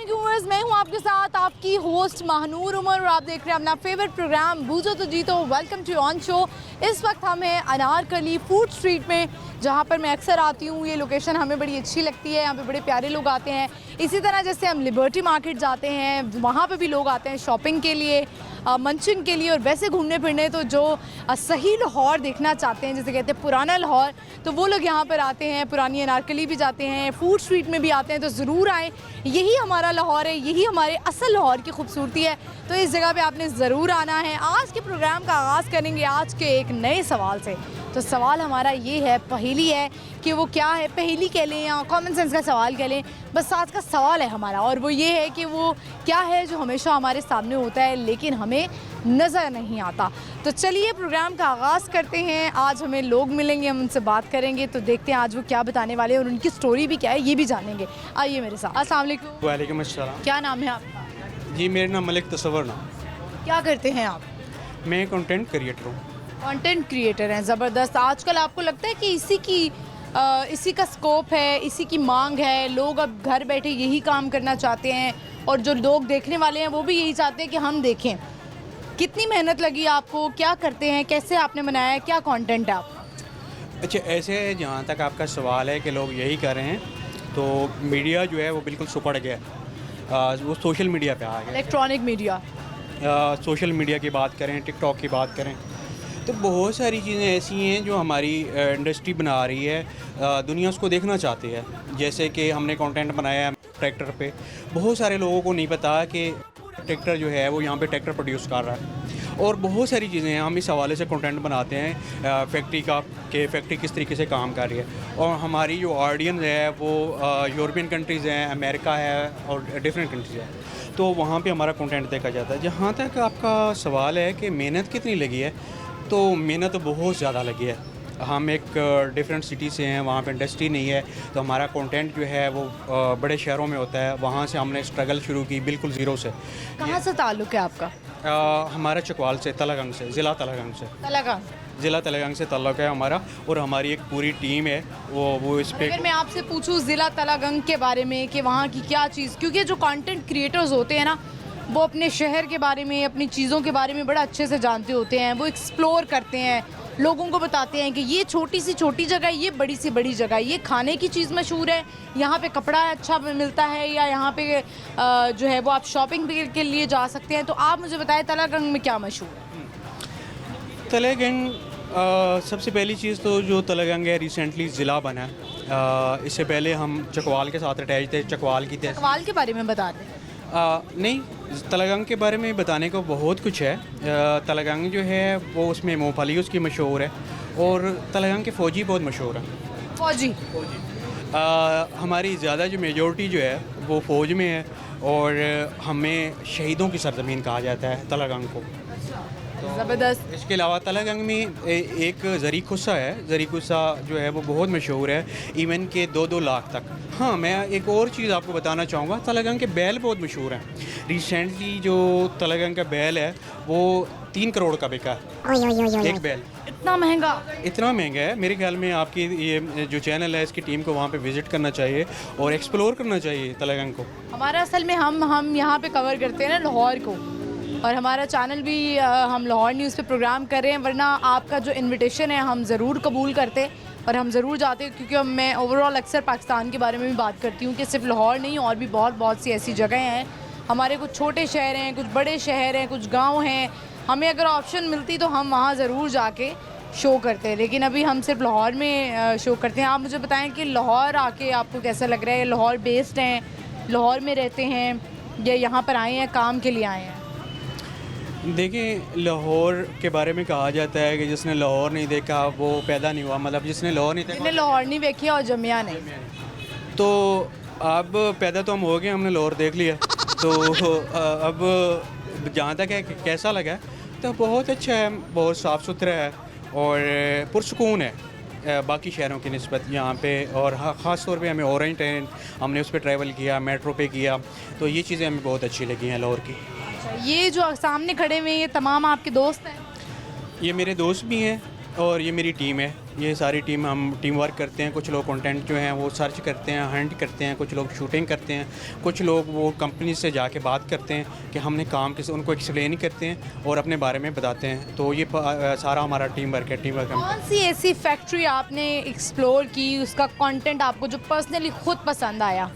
Viewers, मैं हूं आपके साथ आपकी होस्ट महानूर उमर और आप देख रहे हैं अपना फेवरेट प्रोग्राम बूझो तो जीतो। Welcome to on show. इस वक्त हम हैं अनारकली फूड स्ट्रीट में, जहां पर मैं अक्सर आती हूं। ये लोकेशन हमें बड़ी अच्छी लगती है, यहाँ पे बड़े प्यारे लोग आते हैं। इसी तरह जैसे हम लिबर्टी मार्केट जाते हैं, वहाँ पर भी लोग आते हैं शॉपिंग के लिए, मंचिंग के लिए और वैसे घूमने फिरने। तो जो सही लाहौर देखना चाहते हैं, जैसे कहते हैं पुराना लाहौर, तो वो लोग यहाँ पर आते हैं। पुरानी अनारकली भी जाते हैं, फूड स्ट्रीट में भी आते हैं। तो ज़रूर आएँ, यही हमारा लाहौर है, यही हमारे असल लाहौर की खूबसूरती है। तो इस जगह पे आपने ज़रूर आना है। आज के प्रोग्राम का आगाज़ करेंगे आज के एक नए सवाल से। तो सवाल हमारा ये है, पहेली है कि वो क्या है, पहेली कह लें या कॉमन सेंस का सवाल कह लें, बस आज का सवाल है हमारा। और वो ये है कि वो क्या है जो हमेशा हमारे सामने होता है लेकिन हमें नज़र नहीं आता। तो चलिए प्रोग्राम का आगाज़ करते हैं। आज हमें लोग मिलेंगे, हम उनसे बात करेंगे, तो देखते हैं आज वो क्या बताने वाले हैं और उनकी स्टोरी भी क्या है ये भी जानेंगे। आइए मेरे साथ। अस्सलाम वालेकुम। वालेकुम अस्सलाम। क्या नाम है आपका? जी मेरा नाम मलिक तसव्वुर नाम। क्या करते हैं आप? मैं कंटेंट क्रिएटर हूँ। कंटेंट क्रिएटर हैं, ज़बरदस्त। आजकल आपको लगता है कि इसी का स्कोप है, इसी की मांग है, लोग अब घर बैठे यही काम करना चाहते हैं और जो लोग देखने वाले हैं वो भी यही चाहते हैं कि हम देखें। कितनी मेहनत लगी आपको, क्या करते हैं, कैसे आपने बनाया है, क्या कंटेंट है आपका? अच्छा, ऐसे जहाँ तक आपका सवाल है कि लोग यही कर रहे हैं, तो मीडिया जो है वो बिल्कुल सुपड़ गया है। वो सोशल मीडिया पे आ गया। इलेक्ट्रॉनिक मीडिया, सोशल मीडिया की बात करें, टिकटॉक की बात करें, तो बहुत सारी चीज़ें ऐसी हैं जो हमारी इंडस्ट्री बना रही है। दुनिया उसको देखना चाहती है। जैसे कि हमने कंटेंट बनाया है ट्रैक्टर पे। बहुत सारे लोगों को नहीं पता कि ट्रैक्टर जो है वो यहाँ पे ट्रैक्टर प्रोड्यूस कर रहा है। और बहुत सारी चीज़ें हैं, हम इस हवाले से कंटेंट बनाते हैं फैक्ट्री का, कि फैक्ट्री किस तरीके से काम कर रही है। और हमारी जो ऑडियंस है वो यूरोपियन कंट्रीज़ हैं, अमेरिका है और डिफरेंट कंट्रीज़ है, तो वहाँ पे हमारा कंटेंट देखा जाता है। जहाँ तक आपका सवाल है कि मेहनत कितनी लगी है, तो मेहनत तो बहुत ज़्यादा लगी है। हम एक डिफरेंट सिटी से हैं, वहाँ पे इंडस्ट्री नहीं है, तो हमारा कंटेंट जो है वो बड़े शहरों में होता है। वहाँ से हमने स्ट्रगल शुरू की बिल्कुल ज़ीरो से। कहाँ से ताल्लुक़ है आपका? हमारा चकवाल से, तलागंग से, ज़िला तलागंग से। ज़िला तलागंग से ताल्लुक़ है हमारा, और हमारी एक पूरी टीम है वो इस पर। अगर मैं आपसे पूछूँ ज़िला तलागंग के बारे में कि वहाँ की क्या चीज़, क्योंकि जो कंटेंट क्रिएटर्स होते हैं ना, वो अपने शहर के बारे में, अपनी चीज़ों के बारे में बड़ा अच्छे से जानते होते हैं। वो एक्सप्लोर करते हैं, लोगों को बताते हैं कि ये छोटी सी छोटी जगह है, ये बड़ी सी बड़ी जगह है, ये खाने की चीज़ मशहूर है, यहाँ पे कपड़ा अच्छा मिलता है, या यहाँ पे जो है वो आप शॉपिंग के लिए जा सकते हैं। तो आप मुझे बताएं तलागंग में क्या मशहूर है? तलागंग सबसे पहली चीज़ तो जो तलागंग है रिसेंटली ज़िला बना है। इससे पहले हम चकवाल के साथ अटैच थे। चकवाल की तहसील। चकवाल के बारे में बता दें। नहीं, तलागंग के बारे में बताने को बहुत कुछ है। तलागंग जो है वो उसमें मूंगफली उसकी मशहूर है, और तलागंग के फ़ौजी बहुत मशहूर हैं। फ़ौजी हमारी ज़्यादा जो मेजॉरिटी जो है वो फ़ौज में है, और हमें शहीदों की सरज़मीन कहा जाता है तलागंग को। ज़बरदस्त। इसके अलावा तलागंग में एक ज़रीख़ुस्सा है। ज़रीख़ुस्सा जो है वो बहुत मशहूर है, इवन के 2-2 लाख तक। हाँ, मैं एक और चीज़ आपको बताना चाहूँगा, तलागंग के बैल बहुत मशहूर हैं। रिसेंटली जो तलागंग का बैल है वो 3 करोड़ का बिका है, एक बैल। इतना महंगा? इतना महंगा है। मेरे ख्याल में आपकी ये जो चैनल है इसकी टीम को वहाँ पे विज़िट करना चाहिए और एक्सप्लोर करना चाहिए तलागंग को। हमारा असल में हम यहाँ पे कवर करते हैं ना लाहौर को, और हमारा चैनल भी हम लाहौर न्यूज़ पे प्रोग्राम कर रहे हैं। वरना आपका जो इनविटेशन है हम ज़रूर कबूल करते और हम ज़रूर जाते, क्योंकि मैं ओवरऑल अक्सर पाकिस्तान के बारे में भी बात करती हूँ कि सिर्फ लाहौर नहीं और भी बहुत सी ऐसी जगहें हैं। हमारे कुछ छोटे शहर हैं, कुछ बड़े शहर हैं, कुछ गाँव हैं। हमें अगर ऑप्शन मिलती तो हम वहाँ ज़रूर जाके शो करते हैं, लेकिन अभी हम सिर्फ लाहौर में शो करते हैं। आप मुझे बताएं कि लाहौर आके आपको कैसा लग रहा है? लाहौर बेस्ड हैं, लाहौर में रहते हैं, या यहाँ पर आए हैं काम के लिए आए हैं? देखिए, लाहौर के बारे में कहा जाता है कि जिसने लाहौर नहीं देखा वो पैदा नहीं हुआ। मतलब जिसने लाहौर नहीं देखा, लाहौर नहीं देखी और जमिया नहीं। तो अब पैदा तो हम हो गए, हमने लाहौर देख लिया। तो अब जहाँ तक है कैसा लगा, तो बहुत अच्छा है, बहुत साफ़ सुथरा है और पुरसुकून है बाकी शहरों की निस्बत यहाँ पे। और ख़ास तौर पे हमें ऑरेंज ट्रेन, हमने उस पर ट्रैवल किया, मेट्रो पे किया, तो ये चीज़ें हमें बहुत अच्छी लगी हैं लाहौर की। ये जो सामने खड़े हुए ये तमाम आपके दोस्त हैं? ये मेरे दोस्त भी हैं और ये मेरी टीम है। ये सारी टीम हम टीम वर्क करते हैं। कुछ लोग कंटेंट जो हैं वो सर्च करते हैं, हंट करते हैं, कुछ लोग शूटिंग करते हैं, कुछ लोग वो कंपनी से जाके बात करते हैं कि हमने काम किस, उनको एक्सप्लेन करते हैं और अपने बारे में बताते हैं। तो ये सारा हमारा टीम वर्क है। टीम वर्क कौन सी ऐसी फैक्ट्री आपने एक्सप्लोर की, उसका कंटेंट आपको जो पर्सनली खुद पसंद आया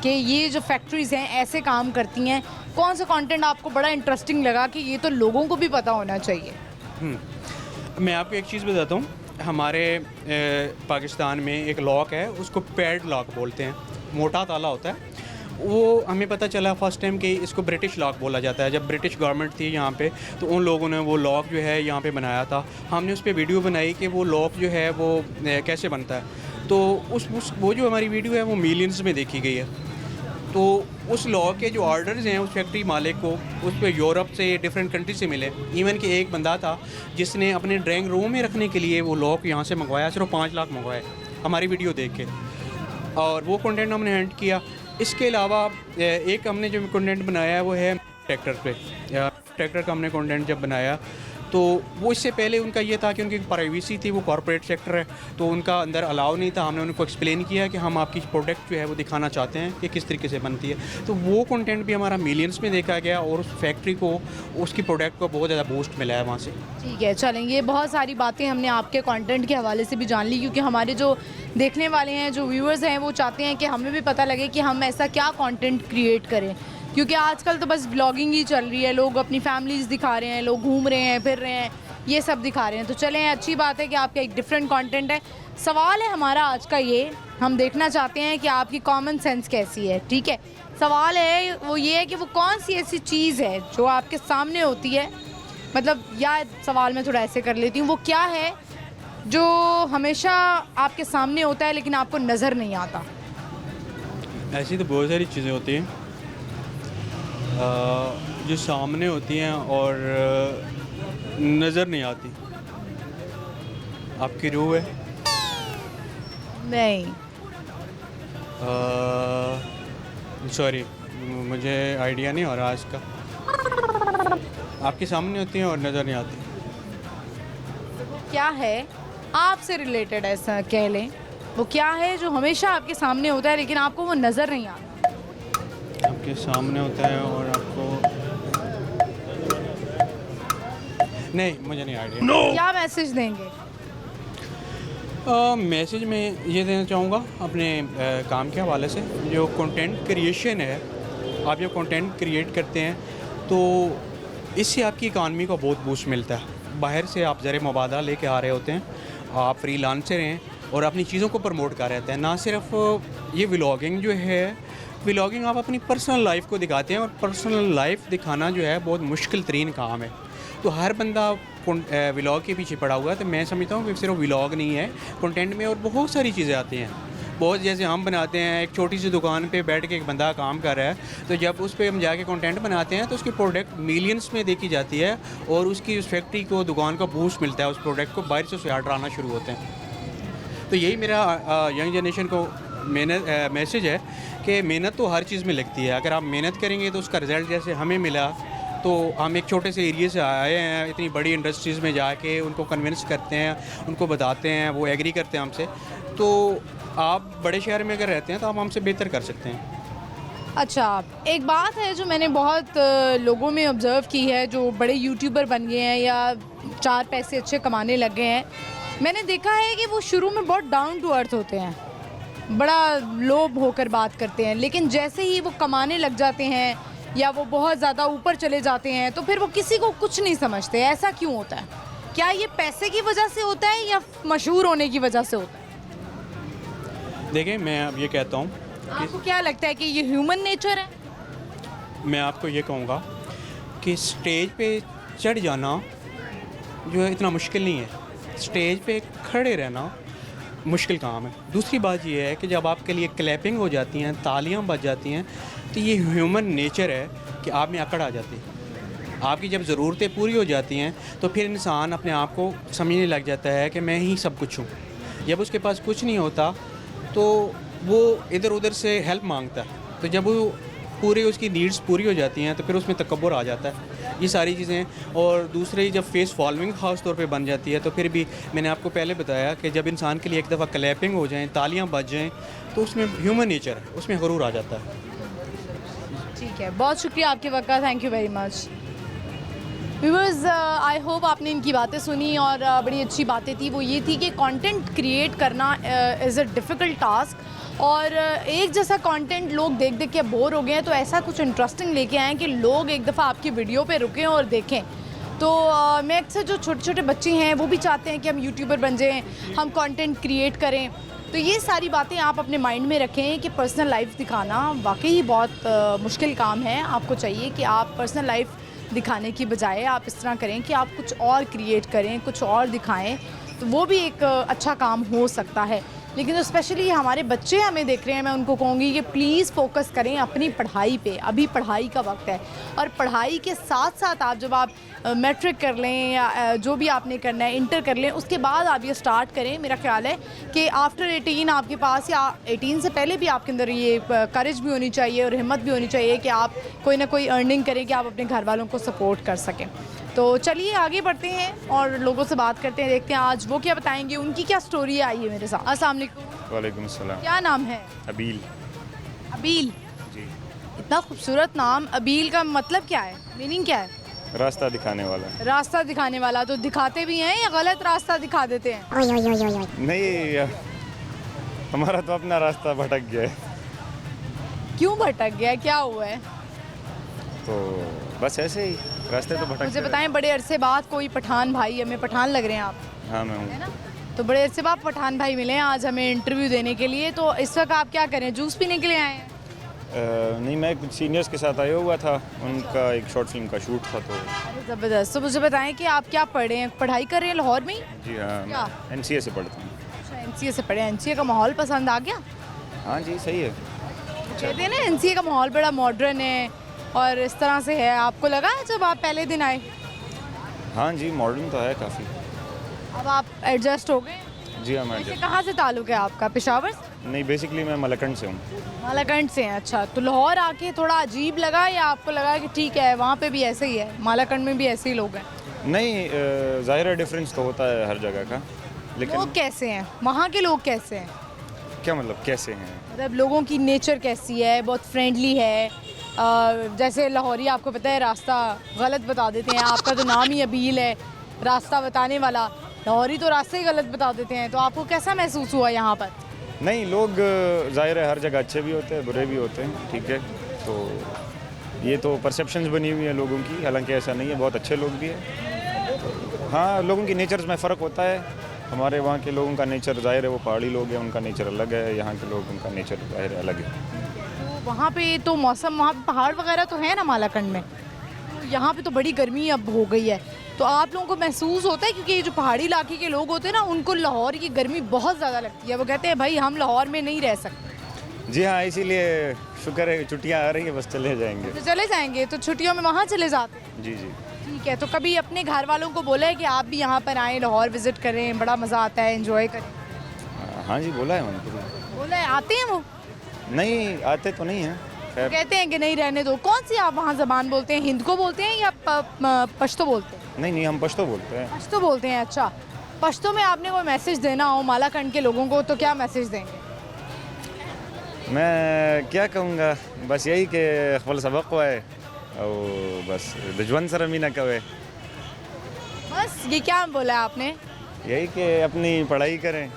कि ये जो फैक्ट्रीज़ हैं ऐसे काम करती हैं? कौन सा कंटेंट आपको बड़ा इंटरेस्टिंग लगा कि ये तो लोगों को भी पता होना चाहिए? मैं आपको एक चीज़ बताता हूँ। हमारे पाकिस्तान में एक लॉक है, उसको पैड लॉक बोलते हैं, मोटा ताला होता है। वो हमें पता चला फर्स्ट टाइम कि इसको ब्रिटिश लॉक बोला जाता है। जब ब्रिटिश गवर्नमेंट थी यहाँ पे, तो उन लोगों ने वो लॉक जो है यहाँ पे बनाया था। हमने उस पर वीडियो बनाई कि वो लॉक जो है वो कैसे बनता है। तो वो जो हमारी वीडियो है वो मिलियंस में देखी गई है। तो उस लॉ के जो ऑर्डर्स हैं उस फैक्ट्री मालिक को उस पर यूरोप से, डिफरेंट कंट्री से मिले। इवन कि एक बंदा था जिसने अपने ड्राइंग रूम में रखने के लिए वो लॉक यहाँ से मंगवाया, सिर्फ 5 लाख मंगवाए हमारी वीडियो देख के, और वो कंटेंट हमने हैंड किया। इसके अलावा एक हमने जो कंटेंट बनाया है वो है ट्रैक्टर पे। ट्रैक्टर का हमने कंटेंट जब बनाया तो वो इससे पहले उनका ये था कि उनकी प्राइवेसी थी, वो कॉर्पोरेट सेक्टर है तो उनका अंदर अलाउ नहीं था। हमने उनको एक्सप्लेन किया कि हम आपकी प्रोडक्ट जो है वो दिखाना चाहते हैं कि किस तरीके से बनती है। तो वो कंटेंट भी हमारा मिलियंस में देखा गया और उस फैक्ट्री को, उसकी प्रोडक्ट को बहुत ज़्यादा बूस्ट मिला है वहाँ से। ठीक है, चलें, ये बहुत सारी बातें हमने आपके कंटेंट के हवाले से भी जान ली, क्योंकि हमारे जो देखने वाले हैं, जो व्यूअर्स हैं, वो चाहते हैं कि हमें भी पता लगे कि हम ऐसा क्या कंटेंट क्रिएट करें। क्योंकि आजकल तो बस ब्लॉगिंग ही चल रही है, लोग अपनी फैमिलीज़ दिखा रहे हैं, लोग घूम रहे हैं, फिर रहे हैं, ये सब दिखा रहे हैं। तो चलें, अच्छी बात है कि आपका एक डिफरेंट कंटेंट है। सवाल है हमारा आज का ये, हम देखना चाहते हैं कि आपकी कॉमन सेंस कैसी है। ठीक है, सवाल है वो ये है कि वो कौन सी ऐसी चीज़ है जो आपके सामने होती है, मतलब या सवाल मैं थोड़ा ऐसे कर लेती हूँ, वो क्या है जो हमेशा आपके सामने होता है लेकिन आपको नज़र नहीं आता? ऐसी तो बहुत सारी चीज़ें होती हैं जो सामने होती हैं और नज़र नहीं आती। आपकी रूह है? नहीं, सॉरी, मुझे आइडिया नहीं हो रहा इसका। आपके सामने होती हैं और नज़र नहीं आती। क्या है आपसे रिलेटेड, ऐसा कह लें, वो क्या है जो हमेशा आपके सामने होता है लेकिन आपको वो नज़र नहीं आता? आपके सामने होता है और आपको नहीं, मुझे नहीं आइडिया। क्या मैसेज देंगे? मैसेज में ये देना चाहूँगा अपने काम के हवाले से, जो कंटेंट क्रिएशन है, आप जो कंटेंट क्रिएट करते हैं तो इससे आपकी इकानमी को बहुत बूस्ट मिलता है। बाहर से आप ज़र मुबादला लेके आ रहे होते हैं, आप फ्रीलांसर हैं और अपनी चीज़ों को प्रमोट कर रहे हैं। ना सिर्फ ये व्लॉगिंग जो है, व्लॉगिंग आप अपनी पर्सनल लाइफ को दिखाते हैं और पर्सनल लाइफ दिखाना जो है बहुत मुश्किल तरीन काम है। तो हर बंदा व्लॉग के पीछे पड़ा हुआ है। तो मैं समझता हूँ कि सिर्फ व्लॉग नहीं है, कंटेंट में और बहुत सारी चीज़ें आती हैं। बहुत, जैसे हम बनाते हैं, एक छोटी सी दुकान पे बैठ के एक बंदा काम कर रहा है, तो जब उस पर हम जाके कंटेंट बनाते हैं तो उसकी प्रोडक्ट मिलियंस में देखी जाती है और उसकी उस फैक्ट्री को, दुकान को बूस्ट मिलता है। उस प्रोडक्ट को बाहर से आर्डर आना शुरू होते हैं। तो यही मेरा यंग जनरेशन को मैसेज है कि मेहनत तो हर चीज़ में लगती है। अगर आप मेहनत करेंगे तो उसका रिज़ल्ट जैसे हमें मिला, तो हम एक छोटे से एरिया से आए हैं, इतनी बड़ी इंडस्ट्रीज़ में जाके उनको कन्विंस करते हैं, उनको बताते हैं, वो एग्री करते हैं हमसे। तो आप बड़े शहर में अगर रहते हैं तो आप हमसे बेहतर कर सकते हैं। अच्छा, एक बात है जो मैंने बहुत लोगों में ऑब्ज़र्व की है, जो बड़े यूट्यूबर बन गए हैं या 4 पैसे अच्छे कमाने लग गए हैं, मैंने देखा है कि वो शुरू में बहुत डाउन टू अर्थ होते हैं, बड़ा लोभ होकर बात करते हैं, लेकिन जैसे ही वो कमाने लग जाते हैं या वो बहुत ज़्यादा ऊपर चले जाते हैं तो फिर वो किसी को कुछ नहीं समझते। ऐसा क्यों होता है? क्या ये पैसे की वजह से होता है या मशहूर होने की वजह से होता है? देखिए, मैं अब ये कहता हूँ, आपको क्या लगता है कि ये ह्यूमन नेचर है? मैं आपको ये कहूँगा कि स्टेज पे चढ़ जाना जो है इतना मुश्किल नहीं है। स्टेज पे खड़े रहना मुश्किल काम है। दूसरी बात ये है कि जब आपके लिए क्लैपिंग हो जाती हैं, तालियां बज जाती हैं, तो ये ह्यूमन नेचर है कि आप में अकड़ आ जाती है। आपकी जब ज़रूरतें पूरी हो जाती हैं तो फिर इंसान अपने आप को समझने लग जाता है कि मैं ही सब कुछ हूँ। जब उसके पास कुछ नहीं होता तो वो इधर उधर से हेल्प मांगता है। तो जब वो पूरी उसकी नीड्स पूरी हो जाती हैं तो फिर उसमें तकब्बुर आ जाता है। ये सारी चीज़ें हैं। और दूसरी, जब फेस फॉलोइंग ख़ास तौर पे बन जाती है तो फिर भी मैंने आपको पहले बताया कि जब इंसान के लिए एक दफ़ा क्लैपिंग हो जाए, तालियां बज जाएं, तो उसमें ह्यूमन नेचर है, उसमें गुरूर आ जाता है। ठीक है, बहुत शुक्रिया आपके वक्त का, thank you very much. Viewers, I hope आपने इनकी बातें सुनी और बड़ी अच्छी बातें थी। वो ये थी कि कंटेंट क्रिएट करना इज़ अ डिफ़िकल्ट टास्क, और एक जैसा कंटेंट लोग देख देख के बोर हो गए हैं, तो ऐसा कुछ इंटरेस्टिंग लेके आएँ कि लोग एक दफ़ा आपकी वीडियो पे रुकें और देखें। तो मैं अक्सर जो छोटे छोटे बच्चे हैं वो भी चाहते हैं कि हम यूट्यूबर बन जाएँ, हम कंटेंट क्रिएट करें। तो ये सारी बातें आप अपने माइंड में रखें कि पर्सनल लाइफ दिखाना वाकई बहुत मुश्किल काम है। आपको चाहिए कि आप पर्सनल लाइफ दिखाने की बजाय आप इस तरह करें कि आप कुछ और क्रिएट करें, कुछ और दिखाएं, तो वो भी एक अच्छा काम हो सकता है। लेकिन जो स्पेशली हमारे बच्चे हमें देख रहे हैं, मैं उनको कहूँगी कि प्लीज़ फोकस करें अपनी पढ़ाई पे। अभी पढ़ाई का वक्त है, और पढ़ाई के साथ साथ आप जब आप मैट्रिक कर लें या जो भी आपने करना है, इंटर कर लें, उसके बाद आप ये स्टार्ट करें। मेरा ख्याल है कि आफ्टर 18 आपके पास, या 18 से पहले भी आपके अंदर ये करेज भी होनी चाहिए और हिम्मत भी होनी चाहिए कि आप कोई ना कोई अर्निंग करें कि आप अपने घर वालों को सपोर्ट कर सकें। तो चलिए आगे बढ़ते हैं और लोगों से बात करते हैं, देखते हैं आज वो क्या बताएंगे, उनकी क्या स्टोरी आई है मेरे साथ। अस्सलाम वालेकुम। वालेकुम सलाम। क्या नाम है? अबील। अबील? जी। इतना खूबसूरत नाम। अबील का मतलब क्या है, मीनिंग क्या है? रास्ता दिखाने वाला। रास्ता दिखाने वाला। तो दिखाते भी हैं या गलत रास्ता दिखा देते हैं? नहीं, हमारा तो अपना रास्ता भटक गया है। क्यों भटक गया, क्या हुआ है? तो बस ऐसे ही रास्ते तो भटक मुझे गए। बताएं, बड़े अरसे बाद कोई पठान भाई, हमें पठान लग रहे हैं आप, हाँ मैं है हूँ। ना? तो बड़े अरसे बाद पठान भाई मिले हैं आज हमें इंटरव्यू देने के लिए। तो इस वक्त आप क्या करें, जूस पीने के लिए आए हैं? नहीं, मैं कुछ सीनियर्स के साथ आया हुआ था, उनका एक शॉर्ट फिल्म का शूट था। तो अरे ज़बरदस्त। तो मुझे बताएं कि आप क्या पढ़े हैं, पढ़ाई कर रहे हैं लाहौर में ही? जी हाँ, क्या? मैं NCA से पढ़ता हूँ। अच्छा, NCA से पढ़े। NCA का माहौल पसंद आ गया? हाँ जी, सही है। कहते हैं ना NCA का माहौल बड़ा मॉडर्न है और इस तरह से है, आपको लगा है जब आप पहले दिन आए? हाँ जी, मॉडर्न तो है काफ़ी। अब आप एडजस्ट हो गए? जी हाँ, मैं वैसे कहाँ से ताल्लुक़ है आपका, पेशावर से? नहीं, बेसिकली मैं मलकंड से हूँ। मालाकंड से हैं। अच्छा, तो लाहौर आके थोड़ा अजीब लगा या आपको लगा कि ठीक है वहाँ पे भी ऐसे ही है, मालाकंड में भी ऐसे ही लोग हैं? नहीं, ज़ाहिर है डिफरेंस तो होता है हर जगह का, लेकिन लोग कैसे हैं वहाँ के, लोग कैसे हैं? क्या मतलब कैसे हैं? मतलब लोगों की नेचर कैसी है? बहुत फ्रेंडली है? जैसे लाहौरी आपको पता है रास्ता गलत बता देते हैं, आपका तो नाम ही अबील है, रास्ता बताने वाला। लाहौरी तो रास्ते ही गलत बता देते हैं। तो आपको कैसा महसूस हुआ यहाँ पर? नहीं, लोग ज़ाहिर है हर जगह अच्छे भी होते हैं, बुरे भी होते हैं, ठीक है। तो ये तो परसेप्शंस बनी हुई हैं लोगों की, हालांकि ऐसा नहीं है, बहुत अच्छे लोग भी हैं। हाँ, लोगों की नेचर्स में फ़र्क होता है। हमारे वहाँ के लोगों का नेचर ज़ाहिर है, वो पहाड़ी लोग हैं, उनका नेचर अलग है। यहाँ के लोग, उनका नेचर ज़ाहिर है अलग है। तो वहाँ पे तो मौसम, वहाँ पे पहाड़ वगैरह तो है ना मालाकंड में? तो यहाँ पे तो बड़ी गर्मी अब हो गई है, तो आप लोगों को महसूस होता है? क्योंकि ये जो पहाड़ी इलाके के लोग होते हैं ना, उनको लाहौर की गर्मी बहुत ज़्यादा लगती है। वो कहते हैं भाई हम लाहौर में नहीं रह सकते। जी हाँ, इसीलिए शुक्र है छुट्टियाँ आ रही हैं, बस चले जाएंगे। तो चले जाएंगे, तो छुट्टियों में वहाँ चले जाते हैं? जी जी। ठीक है। तो कभी अपने घर वालों को बोला है कि आप भी यहाँ पर आएँ, लाहौर विज़िट करें, बड़ा मज़ा आता है, एंजॉय करें? हाँ जी, बोला है उनको। बोला है? आते हैं वो? नहीं, आते तो नहीं हैं, खैर। कहते हैं कि नहीं रहने दो। कौन सी आप वहाँ ज़बान बोलते हैं, हिंद को बोलते हैं या पश्तो बोलते हैं? नहीं, हम पश्तो बोलते हैं। पश्तो बोलते हैं। अच्छा, पश्तो में आपने कोई मैसेज देना हो मालाकंड के लोगों को तो क्या मैसेज देंगे? मैं क्या कहूँगा, बस यही कि खपल सबक हुआ है और बस दुश्मन सरमी ना कवे। बस ये क्या बोला है आपने? यही कि अपनी पढ़ाई करें,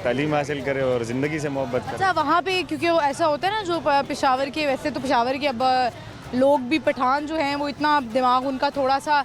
तालीम हासिल करें और ज़िंदगी से मोहब्बत करें। अच्छा, वहाँ पे क्योंकि वो ऐसा होता है ना, जो पेशावर के, वैसे तो पेशावर के अब लोग भी, पठान जो हैं वो इतना दिमाग उनका थोड़ा सा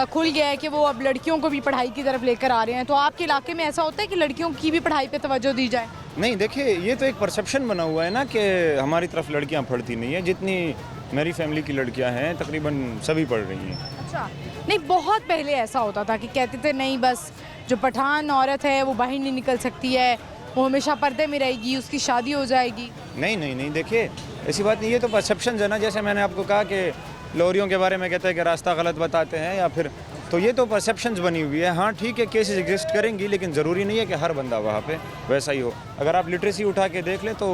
खुल गया है कि वो अब लड़कियों को भी पढ़ाई की तरफ लेकर आ रहे हैं। तो आपके इलाके में ऐसा होता है कि लड़कियों की भी पढ़ाई पे तवज्जो दी जाए? नहीं, देखिए, ये तो एक परसेप्शन बना हुआ है ना कि हमारी तरफ लड़कियां पढ़ती नहीं है। जितनी मेरी फैमिली की लड़कियां हैं तकरीबन सभी पढ़ रही हैं। अच्छा, नहीं बहुत पहले ऐसा होता था कि कहते थे नहीं बस जो पठान औरत है वो बाहर नहीं निकल सकती है, वो हमेशा पर्दे में रहेगी, उसकी शादी हो जाएगी। नहीं, देखिए ऐसी बात नहीं, ये तो परसेप्शन है ना। जैसे मैंने आपको कहा कि लोरियों के बारे में कहते हैं कि रास्ता गलत बताते हैं या फिर, तो ये तो परसेप्शंस बनी हुई है। हाँ ठीक है, केसेस एग्जिस्ट करेंगी, लेकिन ज़रूरी नहीं है कि हर बंदा वहाँ पे वैसा ही हो। अगर आप लिटरेसी उठा के देख लें तो